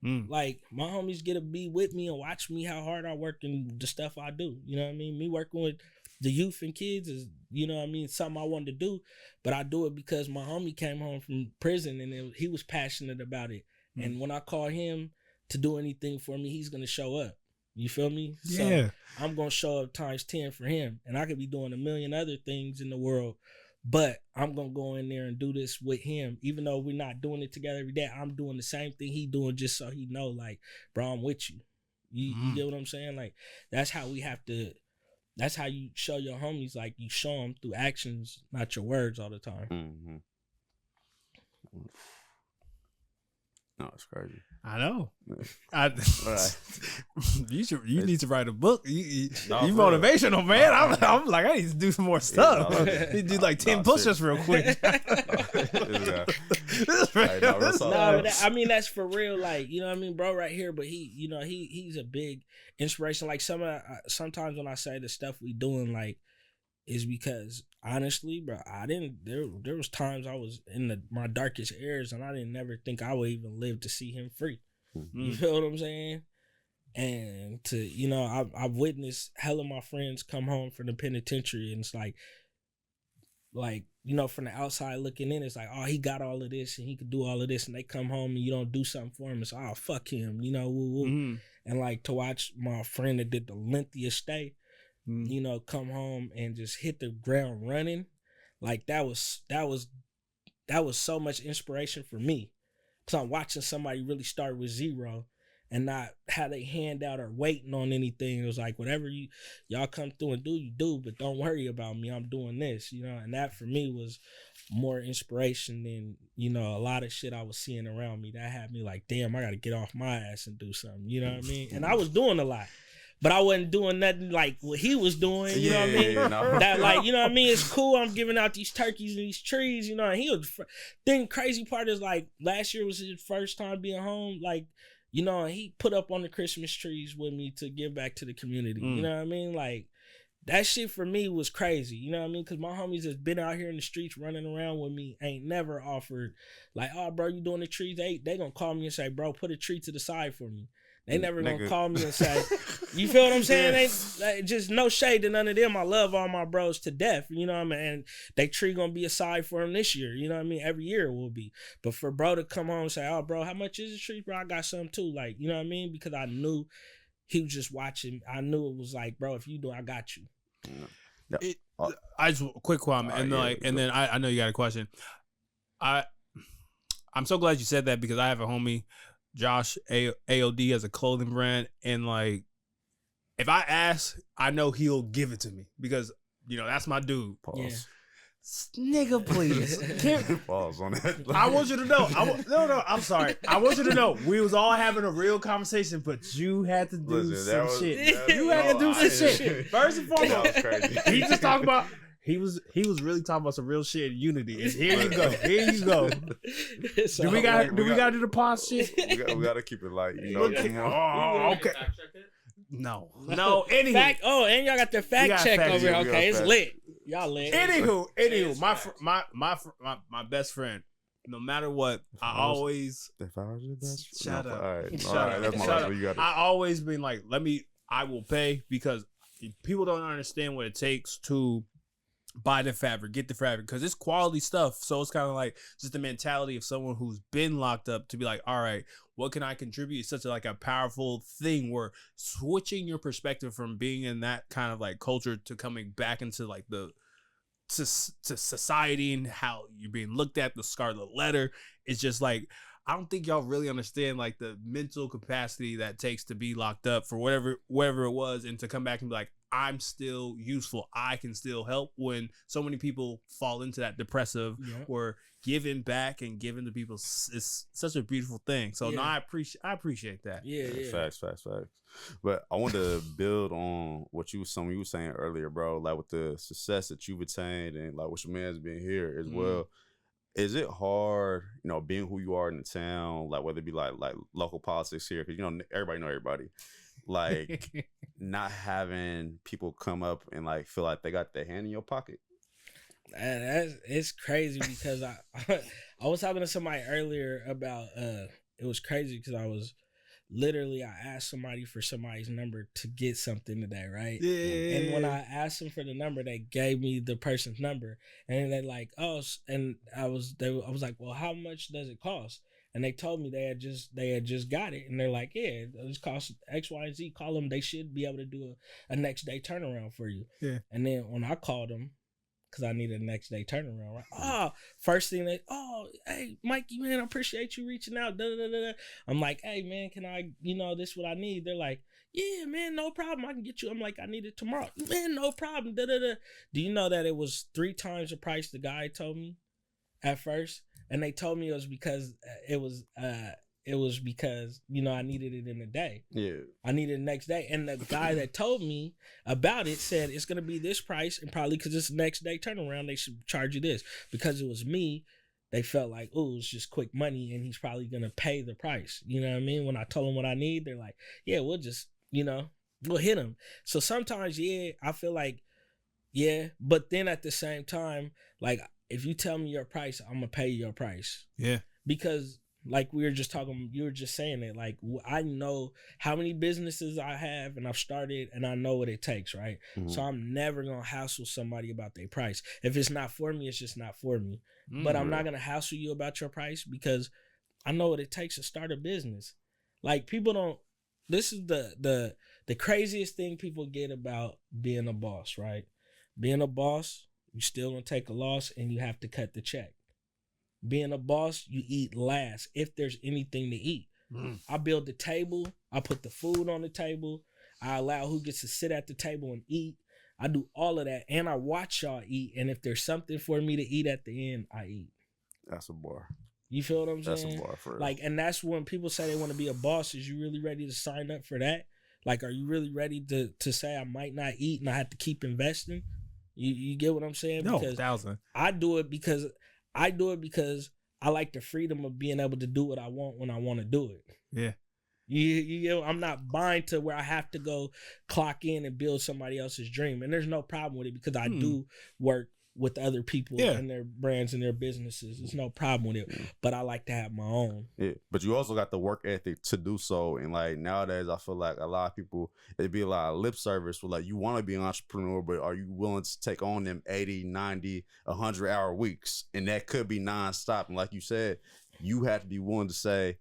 Speaker 3: Like, my homies get to be with me and watch me how hard I work and the stuff I do. You know what I mean? Me working with the youth and kids is, you know what I mean, something I wanted to do, but I do it because my homie came home from prison and he was passionate about it. And when I call him to do anything for me, he's going to show up. You feel me? So I'm going to show up times 10 for him. And I could be doing a million other things in the world, but I'm going to go in there and do this with him. Even though we're not doing it together every day, I'm doing the same thing he doing, just so he know, like, bro, I'm with you. You get what I'm saying? Like, that's how you show your homies, like, you show them through actions, not your words all the time.
Speaker 4: No, it's crazy.
Speaker 5: I know. You need to write a book. You motivational, man. I'm like, I need to do some more stuff. You do like 10 push-ups real quick.
Speaker 3: I mean, that's for real. Like, you know what I mean, bro, right here. But he's a big inspiration. Like, sometimes when I say the stuff we doing, like, is because honestly, bro, I didn't. There was times I was in my darkest areas, and I didn't never think I would even live to see him free. You feel what I'm saying? And to, you know, I've witnessed hell of my friends come home from the penitentiary, and it's like, you know, from the outside looking in, it's like, oh, he got all of this and he could do all of this, and they come home and you don't do something for him. It's, oh, fuck him, you know, woo woo. And like to watch my friend that did the lengthiest stay, you know, come home and just hit the ground running, like that was so much inspiration for me, because I'm watching somebody really start with zero and not have they hand out or waiting on anything. It was like, whatever y'all come through and do, you do, but don't worry about me. I'm doing this, you know. And that for me was more inspiration than, you know, a lot of shit I was seeing around me. That had me like, damn, I got to get off my ass and do something. You know what I mean? And I was doing a lot, but I wasn't doing nothing like what he was doing. You know what I mean?
Speaker 4: No.
Speaker 3: That, like, you know what I mean? It's cool. I'm giving out these turkeys and these trees, you know. And he was. Then crazy part is, like, last year was his first time being home, like. You know, he put up on the Christmas trees with me to give back to the community. You know what I mean? Like, that shit for me was crazy. You know what I mean? Because my homies that's been out here in the streets running around with me ain't never offered, like, oh, bro, you doing the trees? They going to call me and say, bro, put a tree to the side for me. They never going to call me and say, you feel what I'm saying? They just no shade to none of them. I love all my bros to death, you know what I mean? And they tree going to be aside for them this year, you know what I mean? Every year it will be. But for bro to come home and say, oh, bro, how much is the tree? Bro, I got some too. Like, you know what I mean? Because I knew he was just watching. I knew it was like, bro, if you do, I got you.
Speaker 5: I just quick comment, and then I know you got a question. I'm so glad you said that, because I have a homie, Josh AOD, has a clothing brand, and like, if I ask, I know he'll give it to me, because, you know, that's my dude.
Speaker 4: Pause.
Speaker 3: Yeah.
Speaker 5: Nigga, please.
Speaker 4: Pause on that.
Speaker 5: I want you to know. No, I'm sorry. I want you to know. We was all having a real conversation, but you had to do some shit. You had to do some shit. First and foremost,
Speaker 4: that was crazy.
Speaker 5: he just talking about. He was really talking about some real shit in unity. And here you go. Here you go. Do we got to do the pause shit?
Speaker 4: We got to keep it light. You know.
Speaker 5: Oh, okay. No. Anywho.
Speaker 3: And y'all got the fact check over here. Okay, it's lit. Y'all lit.
Speaker 5: Anywho, my best friend. No matter what, I always.
Speaker 4: If I was your best
Speaker 5: Shut up.
Speaker 4: All right, that's my last one. You got it.
Speaker 5: I always been like, I will pay, because people don't understand what it takes to buy the fabric, get the fabric, because it's quality stuff. So it's kind of like just the mentality of someone who's been locked up to be like, all right, what can I contribute? It's such a powerful thing, where switching your perspective from being in that kind of like culture to coming back into like to society and how you're being looked at, the scarlet letter. It's just like, I don't think y'all really understand like the mental capacity that takes to be locked up for whatever it was, and to come back and be like, I'm still useful. I can still help, when so many people fall into that depressive or giving back and giving to people. It's such a beautiful thing. So no, I appreciate that.
Speaker 3: Yeah.
Speaker 4: Facts. But I want to build on what you were saying earlier, bro. Like with the success that you've attained, and like what your man's been here as well. Is it hard, you know, being who you are in the town, like whether it be like local politics here, because, you know, everybody know everybody, like not having people come up and like feel like they got their hand in your pocket?
Speaker 3: It's crazy, because I was talking to somebody earlier about it was crazy, because I asked somebody for somebody's number to get something today, right? Yeah. And when I asked them for the number, they gave me the person's number, and they're like, "Oh," and I was like, "Well, how much does it cost?" And they told me they had just got it, and they're like, "Yeah, it costs X, Y, and Z. Call them; they should be able to do a next day turnaround for you." Yeah. And then when I called them, because I needed a next day turnaround, right? Oh, first thing hey, Mikey, man, I appreciate you reaching out. I'm like, hey, man, can I, this is what I need. They're like, yeah, man, no problem. I can get you. I'm like, I need it tomorrow. Man, no problem. Do you know that it was 3 times the price the guy told me at first? And they told me it was because I needed it in a day. Yeah. I needed it the next day. And the guy that told me about it said it's going to be this price, and probably because it's the next day turnaround, they should charge you this. Because it was me, they felt like, oh, it's just quick money, and he's probably going to pay the price. You know what I mean? When I told them what I need, they're like, yeah, we'll just, we'll hit him. So sometimes, I feel like Yeah, but then at the same time, like if you tell me your price, I'm gonna pay your price.
Speaker 5: Yeah.
Speaker 3: Because like we were just talking, you were just saying it. Like I know how many businesses I have, and I've started, and I know what it takes, right?
Speaker 4: Mhm.
Speaker 3: So I'm never gonna hassle somebody about their price. If it's not for me, it's just not for me. But I'm not gonna hassle you about your price because I know what it takes to start a business. Like people don't. This is the craziest thing people get about being a boss, right? Being a boss, you still gonna take a loss and you have to cut the check. Being a boss, you eat last if there's anything to eat. I build the table, I put the food on the table, I allow who gets to sit at the table and eat. I do all of that, and I watch y'all eat. And if there's something for me to eat at the end, I eat.
Speaker 4: That's a bar.
Speaker 3: You feel what I'm
Speaker 4: That's
Speaker 3: saying?
Speaker 4: a bar for real.
Speaker 3: Like, and that's when people say they want to be a boss. Is you really ready to sign up for that? Like, are you really ready to say I might not eat and I have to keep investing? You get what I'm saying?
Speaker 5: No,
Speaker 3: Because
Speaker 5: 1,000.
Speaker 3: I do it because I like the freedom of being able to do what I want when I want to do it.
Speaker 5: Yeah.
Speaker 3: You know, I'm not bind to where I have to go clock in and build somebody else's dream. And there's no problem with it because I do work with other people and their brands and their businesses. There's no problem with it. But I like to have my own.
Speaker 4: Yeah, but you also got the work ethic to do so. And like nowadays, I feel like a lot of people, it'd be a lot of lip service where like you want to be an entrepreneur, but are you willing to take on them 80, 90, 100-hour weeks? And that could be nonstop. And like you said, you have to be willing to say,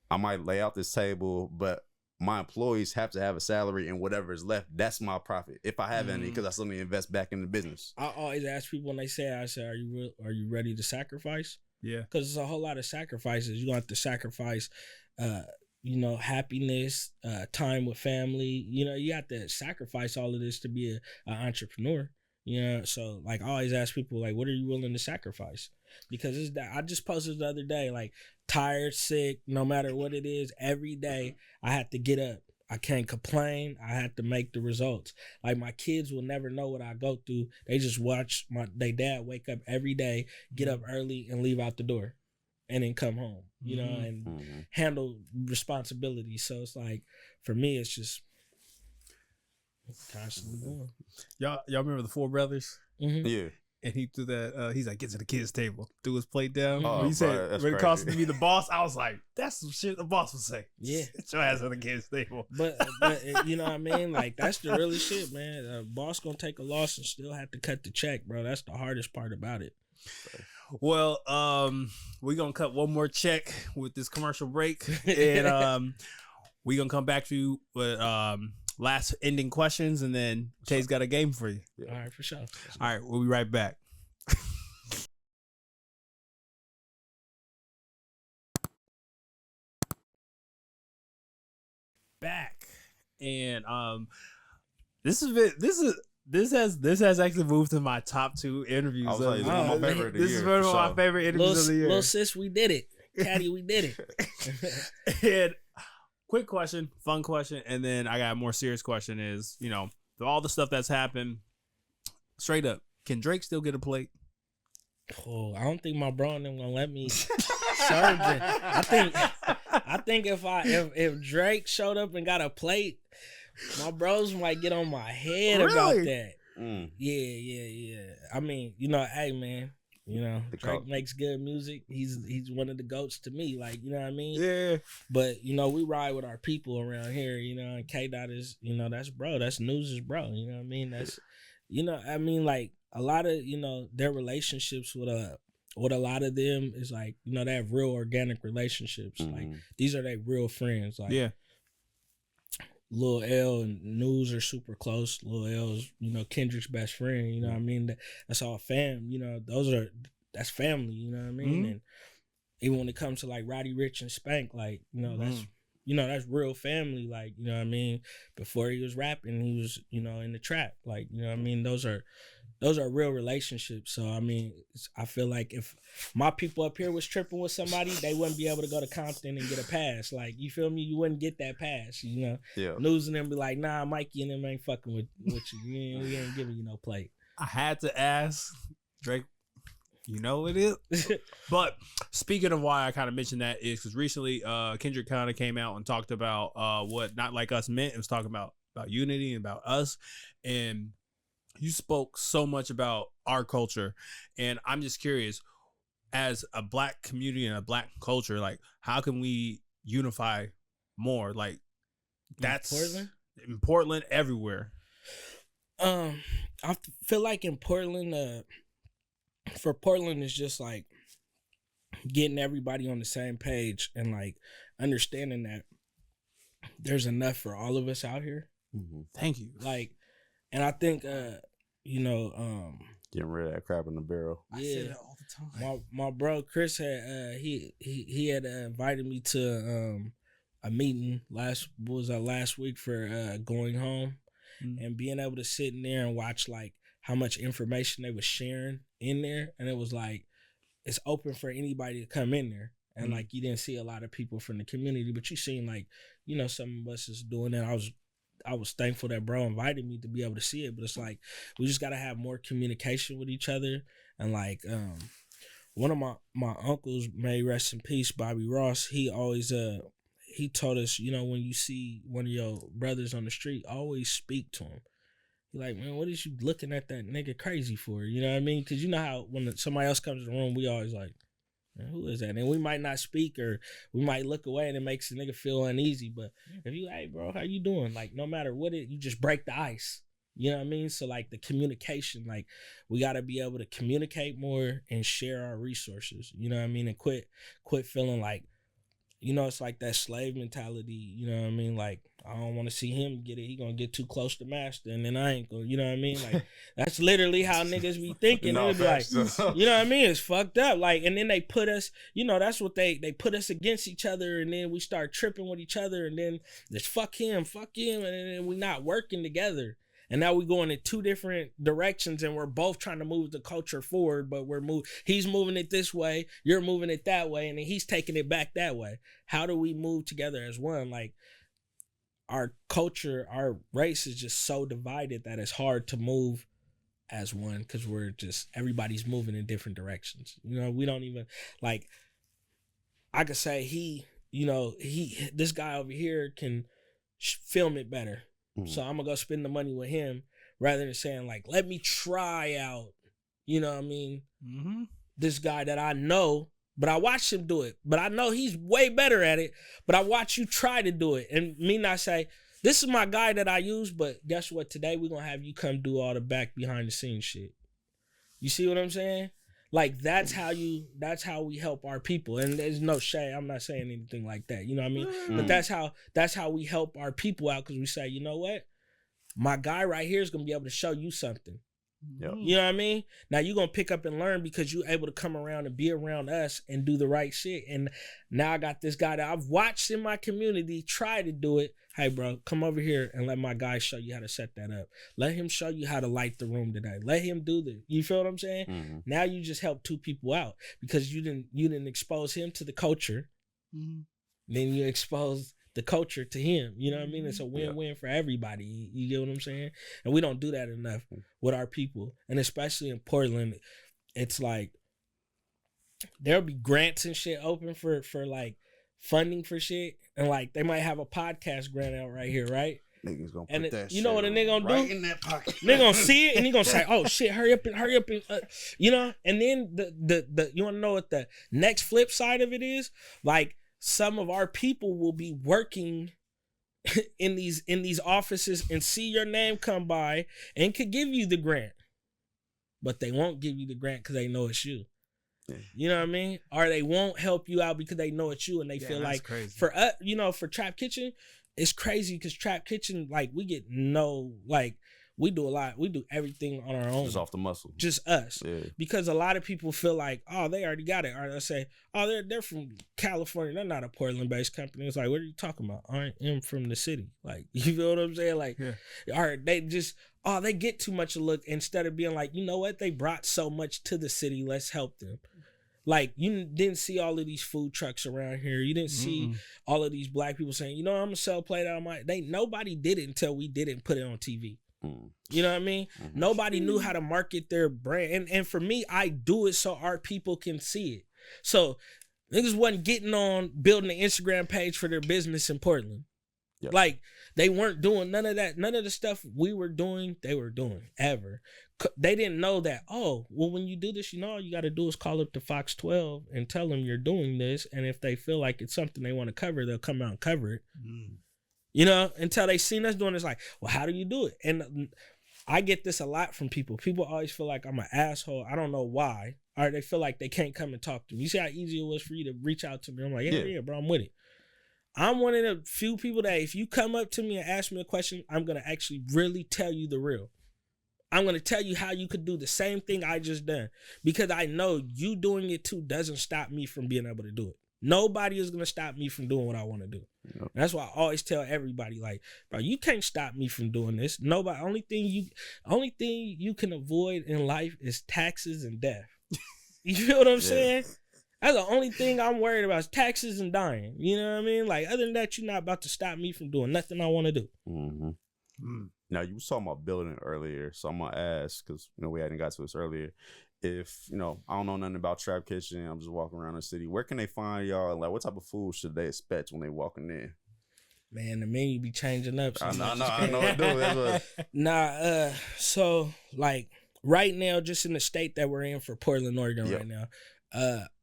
Speaker 4: I might lay out this table, but my employees have to have a salary, and whatever is left, that's my profit. If I have any, because I still need to invest back in the business.
Speaker 3: I always ask people when they say, I say, are you ready to sacrifice?
Speaker 5: Yeah.
Speaker 3: Because it's a whole lot of sacrifices. You have to sacrifice, you know, happiness, time with family. You know, you have to sacrifice all of this to be an entrepreneur. You know, so like I always ask people, like, what are you willing to sacrifice? Because it's that I just posted the other day, like tired, sick, no matter what it is, every day I have to get up. I can't complain. I have to make the results. Like my kids will never know what I go through. They just watch they dad wake up every day, get up early and leave out the door and then come home, you know, and handle responsibility. So it's like, for me, it's just constantly going.
Speaker 5: Y'all remember the Four Brothers?
Speaker 4: Yeah.
Speaker 5: And he threw that, he's like, get to the kids' table. Threw his plate down.
Speaker 4: Oh,
Speaker 5: When he said,
Speaker 4: that's
Speaker 5: when it cost
Speaker 4: crazy.
Speaker 5: to be the boss, I was like, that's some shit the boss would say.
Speaker 3: Yeah.
Speaker 5: Get your ass at the kids' table.
Speaker 3: But you know what I mean? Like, that's the really shit, man. A boss gonna take a loss and still have to cut the check, bro. That's the hardest part about it.
Speaker 5: Well, we're going to cut one more check with this commercial break. And we're going to come back to you with last ending questions. And then Tay's got a game for you.
Speaker 3: All right, for sure.
Speaker 5: All right, we'll be right back. Back. And this has actually moved to my top 2 interviews.
Speaker 4: I was like, this is one of my favorite of the
Speaker 5: This
Speaker 4: year,
Speaker 5: is one of
Speaker 4: for
Speaker 5: my
Speaker 4: sure.
Speaker 5: favorite interviews of the year.
Speaker 3: Little sis, we did it. Caddy, we did it.
Speaker 5: And quick question, fun question, and then I got a more serious question is, you know, all the stuff that's happened, straight up, can Drake still get a plate?
Speaker 3: Oh, I don't think my bro and them gonna let me serve it. I think if Drake showed up and got a plate, my bros might get on my head about
Speaker 5: Really?
Speaker 3: that. Yeah. I mean, you know, hey man, you know, Drake makes good music. He's one of the GOATs to me. Like, you know what I mean?
Speaker 5: Yeah.
Speaker 3: But, you know, we ride with our people around here, you know, and K-Dot is, you know, that's bro. That's News' bro. You know what I mean? That's, you know, I mean, like, a lot of, you know, their relationships with a lot of them is like, you know, they have real organic relationships. Like, these are their real friends. Like,
Speaker 5: Yeah.
Speaker 3: Lil L and News are super close. Lil L's, you know, Kendrick's best friend. You know what I mean? That's all fam. You know, that's family. You know what I mean? And even when it comes to like Roddy Ricch and Spank, like, you know, that's you know, that's real family. Like, you know what I mean? Before he was rapping, he was, you know, in the trap. Like, you know what I mean? Those are real relationships. So, I mean, I feel like if my people up here was tripping with somebody, they wouldn't be able to go to Compton and get a pass. Like, you feel me? You wouldn't get that pass, you know?
Speaker 4: Yeah.
Speaker 3: News and them be like, nah, Mikey and them ain't fucking with you. We ain't giving you no plate.
Speaker 5: I had to ask Drake, you know it is. But speaking of why I kind of mentioned that is because recently Kendrick kind of came out and talked about what Not Like Us meant. It was talking about unity and about us. And you spoke so much about our culture, and I'm just curious, as a Black community and a Black culture, like how can we unify more? Like that's in Portland everywhere.
Speaker 3: I feel like in Portland, for Portland, it's just like getting everybody on the same page and like understanding that there's enough for all of us out here.
Speaker 4: Mm-hmm.
Speaker 5: Thank you.
Speaker 3: Like, and I think,
Speaker 4: getting rid of that crab in the barrel.
Speaker 5: I say that all the time.
Speaker 3: My bro Chris had he had invited me to a meeting last week for going home, and being able to sit in there and watch like how much information they were sharing in there, and it was like it's open for anybody to come in there. And like you didn't see a lot of people from the community, but you seen like, you know, some of us is doing that. I was thankful that bro invited me to be able to see it, but it's like we just gotta have more communication with each other. And like one of my uncles, may rest in peace, Bobby Ross, he always he told us, you know, when you see one of your brothers on the street, always speak to him. He like, man, what is you looking at that nigga crazy for? You know what I mean? Because you know how when somebody else comes in the room, we always like, man, who is that? And we might not speak, or we might look away, and it makes the nigga feel uneasy. But if you, hey, bro, how you doing? Like, no matter what you just break the ice. You know what I mean? So, like, the communication, like, we got to be able to communicate more and share our resources. You know what I mean? And quit feeling like, you know, it's like that slave mentality. You know what I mean? Like, I don't want to see him get it. He gonna get too close to master, and then I ain't gonna. You know what I mean? Like, that's literally how niggas be thinking.
Speaker 4: No,
Speaker 3: They be like, you know what I mean? It's fucked up. Like, and then they put us. You know, that's what they put us against each other, and then we start tripping with each other, and then there's fuck him, and then we not working together. And now we going in two different directions, and we're both trying to move the culture forward, but he's moving it this way, you're moving it that way, and then he's taking it back that way. How do we move together as one? Like, our culture, our race is just so divided that it's hard to move as one, because everybody's moving in different directions. You know, we don't even, like, I could say this guy over here can film it better. So I'm gonna go spend the money with him rather than saying like, let me try out, you know what I mean? This guy that I know, but I watched him do it, but I know he's way better at it, but I watch you try to do it, and me not say, this is my guy that I use, but guess what? Today we're gonna have you come do all the back behind the scenes shit. You see what I'm saying? Like, that's how we help our people. And there's no shade. I'm not saying anything like that. You know what I mean? But that's how we help our people out, because we say, you know what? My guy right here is going to be able to show you something.
Speaker 4: Yep.
Speaker 3: You know what I mean? Now you're going to pick up and learn because you're able to come around and be around us and do the right shit. And now I got this guy that I've watched in my community try to do it. Hey, bro, come over here and let my guy show you how to set that up. Let him show you how to light the room today. Let him do this. You feel what I'm saying? Now you just help two people out because you didn't expose him to the culture. Then you expose the culture to him. You know what I mean? It's a win-win for everybody. You get what I'm saying? And we don't do that enough with our people. And especially in Portland, it's like there'll be grants and shit open for like funding for shit. And like they might have a podcast grant out right here, right?
Speaker 4: Niggas gonna put that
Speaker 3: you know what a nigga gonna
Speaker 4: right
Speaker 3: do?
Speaker 4: in that pocket.
Speaker 3: They gonna see it and he gonna say, "Oh shit, hurry up and you know." And then the you wanna know what the next flip side of it is? Like, some of our people will be working in these offices and see your name come by and could give you the grant, but they won't give you the grant because they know it's you. You know what I mean? Or they won't help you out because they know it's you, and they feel like
Speaker 5: crazy.
Speaker 3: For us, you know, for Trap Kitchen, it's crazy because Trap Kitchen, like, we get we do a lot. We do everything on our own.
Speaker 4: Just off the muscle.
Speaker 3: Just us.
Speaker 4: Yeah.
Speaker 3: Because a lot of people feel like, oh, they already got it. Or they'll say, oh, they're from California. They're not a Portland-based company. It's like, what are you talking about? I am from the city. Like, you feel what I'm saying? Like, or they just, they get too much of a look instead of being like, you know what? They brought so much to the city. Let's help them. Like, you didn't see all of these food trucks around here. You didn't see all of these black people saying, you know, I'm going to sell a plate out of my... Nobody did it until we didn't put it on TV. You know what I mean? Nobody knew how to market their brand. And for me, I do it so our people can see it. So niggas wasn't getting on building an Instagram page for their business in Portland.
Speaker 4: Yep.
Speaker 3: Like they weren't doing none of that. None of the stuff we were doing, they were doing ever. They didn't know that, oh, well, when you do this, all you got to do is call up to Fox 12 and tell them you're doing this. And if they feel like it's something they want to cover, they'll come out and cover it. Until they seen us doing this, like, well, how do you do it? And I get this a lot from people. People always feel like I'm an asshole. I don't know why. Or they feel like they can't come and talk to me. You see how easy it was for you to reach out to me? I'm like, yeah, bro, I'm with it. I'm one of the few people that if you come up to me and ask me a question, I'm going to actually really tell you the real. I'm going to tell you how you could do the same thing I just done. Because I know you doing it too doesn't stop me from being able to do it. Nobody is going to stop me from doing what I want to do. Yep. That's why I always tell everybody, like, bro, you can't stop me from doing this. Nobody. Only thing you can avoid in life is taxes and death. You feel what I'm saying? That's the only thing I'm worried about is taxes and dying. You know what I mean? Like, other than that, you're not about to stop me from doing nothing I want to do.
Speaker 4: Now, you were talking about building earlier, so I'm going to ask, because, we hadn't got to this earlier. If, I don't know nothing about Trap Kitchen, I'm just walking around the city, where can they find y'all? Like, what type of food should they expect when they walking in?
Speaker 3: Man, the menu be changing up.
Speaker 4: I know it do.
Speaker 3: So, like, right now, just in the state that we're in for Portland, Oregon right now,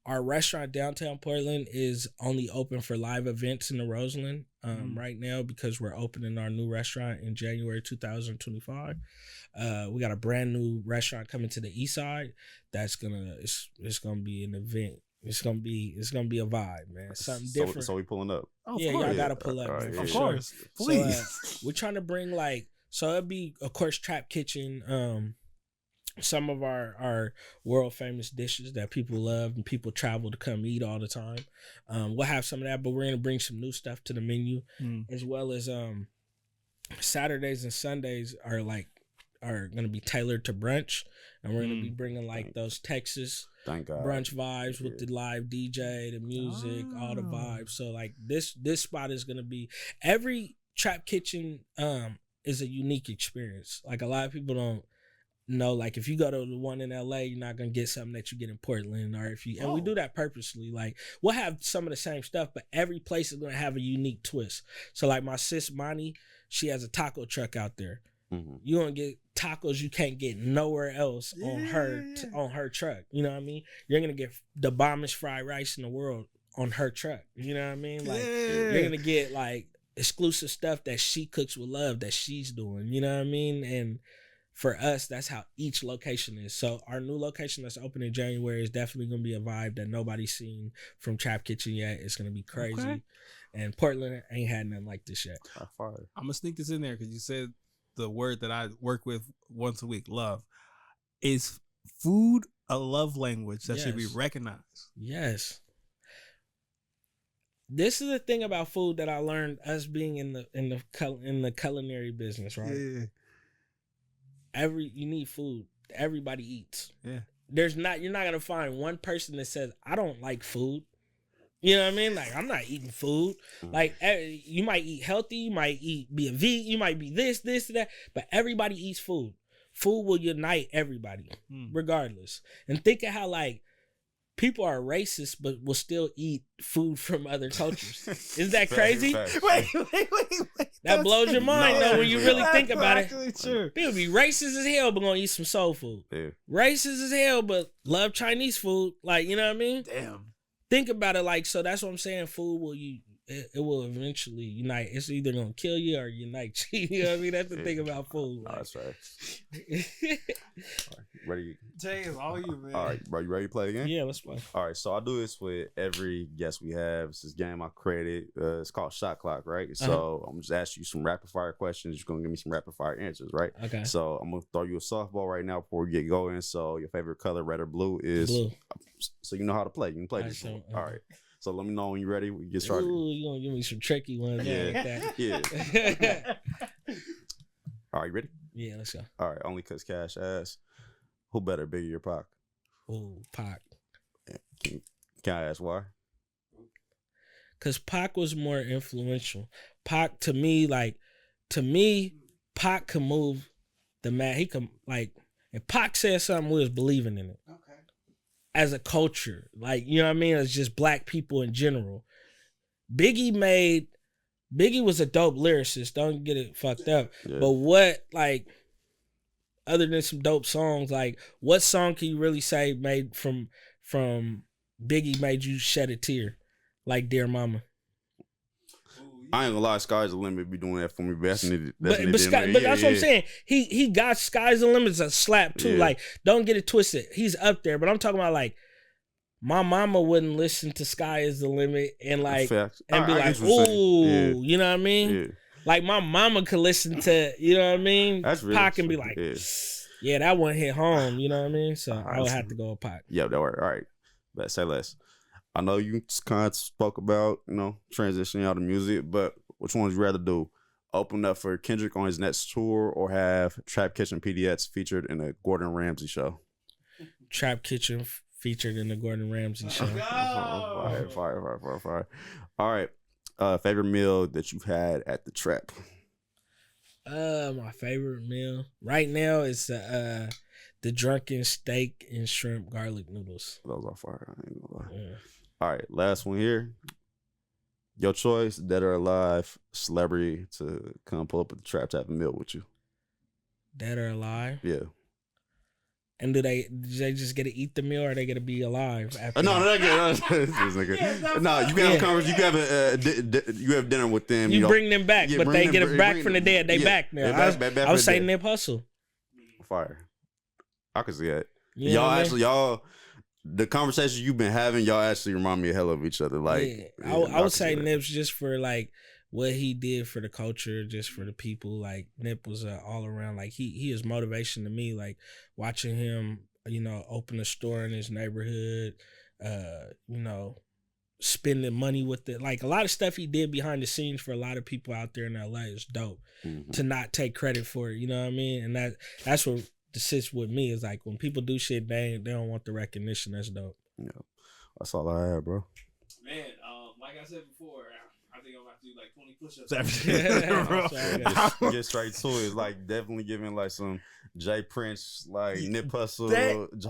Speaker 3: our restaurant downtown Portland is only open for live events in the Roseland right now because we're opening our new restaurant in January 2025. We got a brand new restaurant coming to the east side. That's it's gonna be an event. It's gonna be a vibe, man. Something different.
Speaker 4: So we pulling up.
Speaker 3: Y'all gotta pull up, man,
Speaker 5: of course. Please.
Speaker 3: We're trying to bring so it'd be, of course, Trap Kitchen. Some of our world famous dishes that people love and people travel to come eat all the time. We'll have some of that, but we're gonna bring some new stuff to the menu, as well as Saturdays and Sundays are gonna be tailored to brunch, and we're gonna be bringing those Texas brunch vibes with the live DJ, the music, all the vibes. So this spot is gonna be, every Trap Kitchen is a unique experience. Like, a lot of people don't know, like, if you go to the one in LA, you're not gonna get something that you get in Portland, or and we do that purposely. Like, we'll have some of the same stuff, but every place is gonna have a unique twist. So, like, my sis Monty, she has a taco truck out there. You're gonna get tacos you can't get nowhere else on her truck. You know what I mean? You're gonna get the bombest fried rice in the world on her truck. You know what I mean? Like, you're gonna get exclusive stuff that she cooks with love that she's doing. You know what I mean? And for us, that's how each location is. So our new location that's open in January is definitely going to be a vibe that nobody's seen from Trap Kitchen yet. It's going to be crazy. Okay. And Portland ain't had nothing like this yet.
Speaker 5: I'm going to sneak this in there because you said the word that I work with once a week, love. Is food a love language that should be recognized?
Speaker 3: Yes. This is the thing about food that I learned, us being in the culinary business, right?
Speaker 5: Yeah.
Speaker 3: You need food. Everybody eats.
Speaker 5: Yeah.
Speaker 3: You're not gonna find one person that says, I don't like food. You know what I mean? Like, I'm not eating food. Like, you might eat healthy, you might be a vegan, you might be this, that, but everybody eats food. Food will unite everybody, regardless. And think of how, people are racist, but will still eat food from other cultures. Isn't that crazy?
Speaker 5: Wait.
Speaker 3: That blows your mind, though, when you really think about it.
Speaker 5: True.
Speaker 3: People be racist as hell, but gonna eat some soul food.
Speaker 4: Yeah.
Speaker 3: Racist as hell, but love Chinese food. You know what I mean?
Speaker 5: Damn.
Speaker 3: Think about it, so that's what I'm saying. Food will it will eventually unite. It's either gonna kill you or unite you. You know what I mean? That's the thing about food.
Speaker 4: That's right. All right. Ready?
Speaker 5: Jay, it's all you, man.
Speaker 4: All right, bro. You ready to play again?
Speaker 3: Yeah, let's play.
Speaker 4: All right, so I do this with every guest we have. It's this game I created. It's called Shot Clock, right? So I'm just asking you some rapid fire questions. You're gonna give me some rapid fire answers, right?
Speaker 3: Okay.
Speaker 4: So I'm gonna throw you a softball right now before we get going. So your favorite color, red or blue, is
Speaker 3: blue.
Speaker 4: So you know how to play. You can play this one. All right. So let me know when you're ready. We get started.
Speaker 3: Ooh, you gonna give me some tricky ones?
Speaker 4: Yeah.
Speaker 3: Like that.
Speaker 4: Yeah. All right, you ready?
Speaker 3: Yeah, let's go.
Speaker 4: All right. Only because Cash asked, who better, Biggie or Pac?
Speaker 3: Ooh, Pac.
Speaker 4: Can I ask why?
Speaker 3: Because Pac was more influential. Pac, to me, Pac can move the man. He can, if Pac said something, we was believing in it.
Speaker 5: Okay.
Speaker 3: As a culture, you know what I mean? It's just black people in general. Biggie made Biggie was a dope lyricist. Don't get it fucked up.
Speaker 4: Yeah.
Speaker 3: But what, like, other than some dope songs, like, what song can you really say made from Biggie made you shed a tear? Like Dear Mama.
Speaker 4: I ain't gonna lie, Sky's the Limit be doing that for me. But that's
Speaker 3: that's what I'm saying. He got Sky's the Limit's a slap too.
Speaker 4: Yeah.
Speaker 3: Like, don't get it twisted. He's up there, but I'm talking about like my mama wouldn't listen to Sky is the Limit and like
Speaker 4: Facts.
Speaker 3: and be
Speaker 4: I
Speaker 3: like,
Speaker 4: get what you're saying.
Speaker 3: ooh, you know what I mean?
Speaker 4: Yeah.
Speaker 3: Like my mama could listen to, you know what I mean?
Speaker 4: That's real.
Speaker 3: Pac and be like, yeah, that one hit home, you know what I mean? So I would have to go with Pac.
Speaker 4: Yeah, that work. All right. But say less. I know you kind of spoke about, transitioning out of music, but which one would you rather do? Open up for Kendrick on his next tour or have Trap Kitchen PDX featured in a Gordon Ramsay show?
Speaker 3: Trap Kitchen featured in the Gordon Ramsay show.
Speaker 4: Fire. All right. Favorite meal that you've had at the Trap?
Speaker 3: My favorite meal right now is the drunken steak and shrimp garlic noodles.
Speaker 4: Those are fire. I ain't gonna lie.
Speaker 3: Yeah.
Speaker 4: All right, last one here. Your choice, dead or alive, celebrity to come pull up at the Trap to have a meal with you.
Speaker 3: Dead or alive?
Speaker 4: Yeah.
Speaker 3: And do they just get to eat the meal, or they get to be alive after?
Speaker 4: No, you can have a conversation. You have dinner with them.
Speaker 3: You bring them back, but they get it back from the dead. They back now. I was saying Nip Hustle.
Speaker 4: Fire. I could see that.
Speaker 3: You know
Speaker 4: y'all. The conversations you've been having, y'all actually remind me a hell of each other. Like,
Speaker 3: I would say Nip's just for like what he did for the culture, just for the people. Like Nip was all around. Like he is motivation to me. Like watching him, open a store in his neighborhood. Spending money with it. Like a lot of stuff he did behind the scenes for a lot of people out there in LA is dope. Mm-hmm. To not take credit for it, you know what I mean? And that's what the sits with me is like when people do shit, they don't want the recognition. That's dope.
Speaker 4: Yeah, that's all I have, bro.
Speaker 5: Man, like I said before, I think I'm about to do like 20 push-ups after
Speaker 4: bro. Get straight to it. It's like definitely giving like some Jay Prince, like Nip Hustle,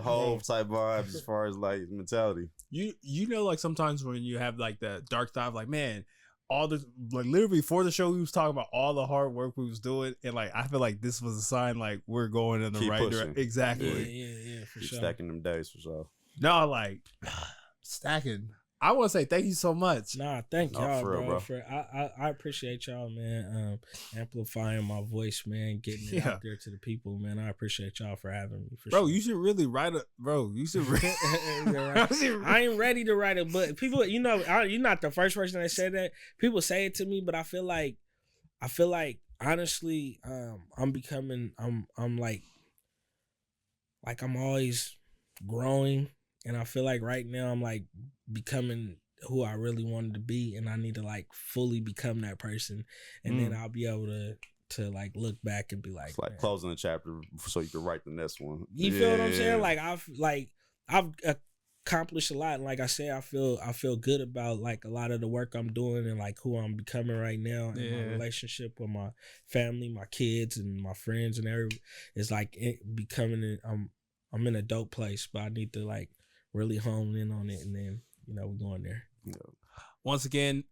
Speaker 4: Hove type vibes as far as like mentality.
Speaker 5: You know, like sometimes when you have like the dark side, like man, all the like literally before the show we was talking about all the hard work we was doing, and like I feel like this was a sign like we're going in the right direction. Exactly.
Speaker 3: Yeah, for sure.
Speaker 4: Stacking them days for sure.
Speaker 5: No, like stacking. I want to say thank you so much.
Speaker 3: Nah, thank y'all, bro. I appreciate y'all, man. Amplifying my voice, man. Getting it out there to the people, man. I appreciate y'all for having me.
Speaker 5: Bro, you should really write a. Bro, you should.
Speaker 3: I ain't ready to write a book. People, you're not the first person that said that. People say it to me, but I feel like honestly, I'm becoming. I'm like I'm always growing. And I feel like right now I'm like becoming who I really wanted to be, and I need to like fully become that person, and then I'll be able to like look back and be like,
Speaker 4: it's like closing a chapter so you can write the next one.
Speaker 3: You feel what I'm saying? Like I've accomplished a lot, and like I said, I feel good about like a lot of the work I'm doing and like who I'm becoming right now, and my relationship with my family, my kids, and my friends, and everything. It's like becoming. I'm in a dope place, but I need to like really hone in on it, and then we're going there.
Speaker 5: Once again,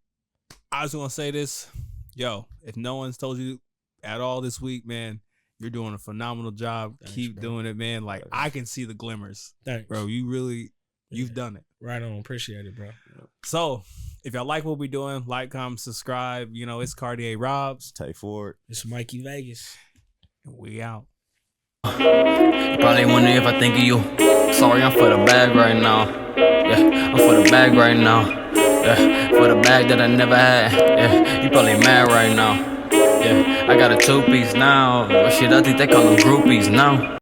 Speaker 5: I was gonna say this, if no one's told you at all this week, man, you're doing a phenomenal job. Thanks, keep doing it, man. Like I can see the glimmers. Thanks, bro. You've done it.
Speaker 3: Right on. Appreciate it, bro.
Speaker 5: So if y'all like what we're doing, like, comment, subscribe. It's Cartier Robs.
Speaker 4: Tay Ford.
Speaker 3: It's Mikey Vegaz.
Speaker 5: And we out.
Speaker 7: Probably wondering if I think of you. Sorry, I'm for the bag right now. Yeah, I'm for the bag right now. Yeah, for the bag that I never had. Yeah, you probably mad right now. Yeah, I got a 2-piece now. Shit, I think they call them groupies now.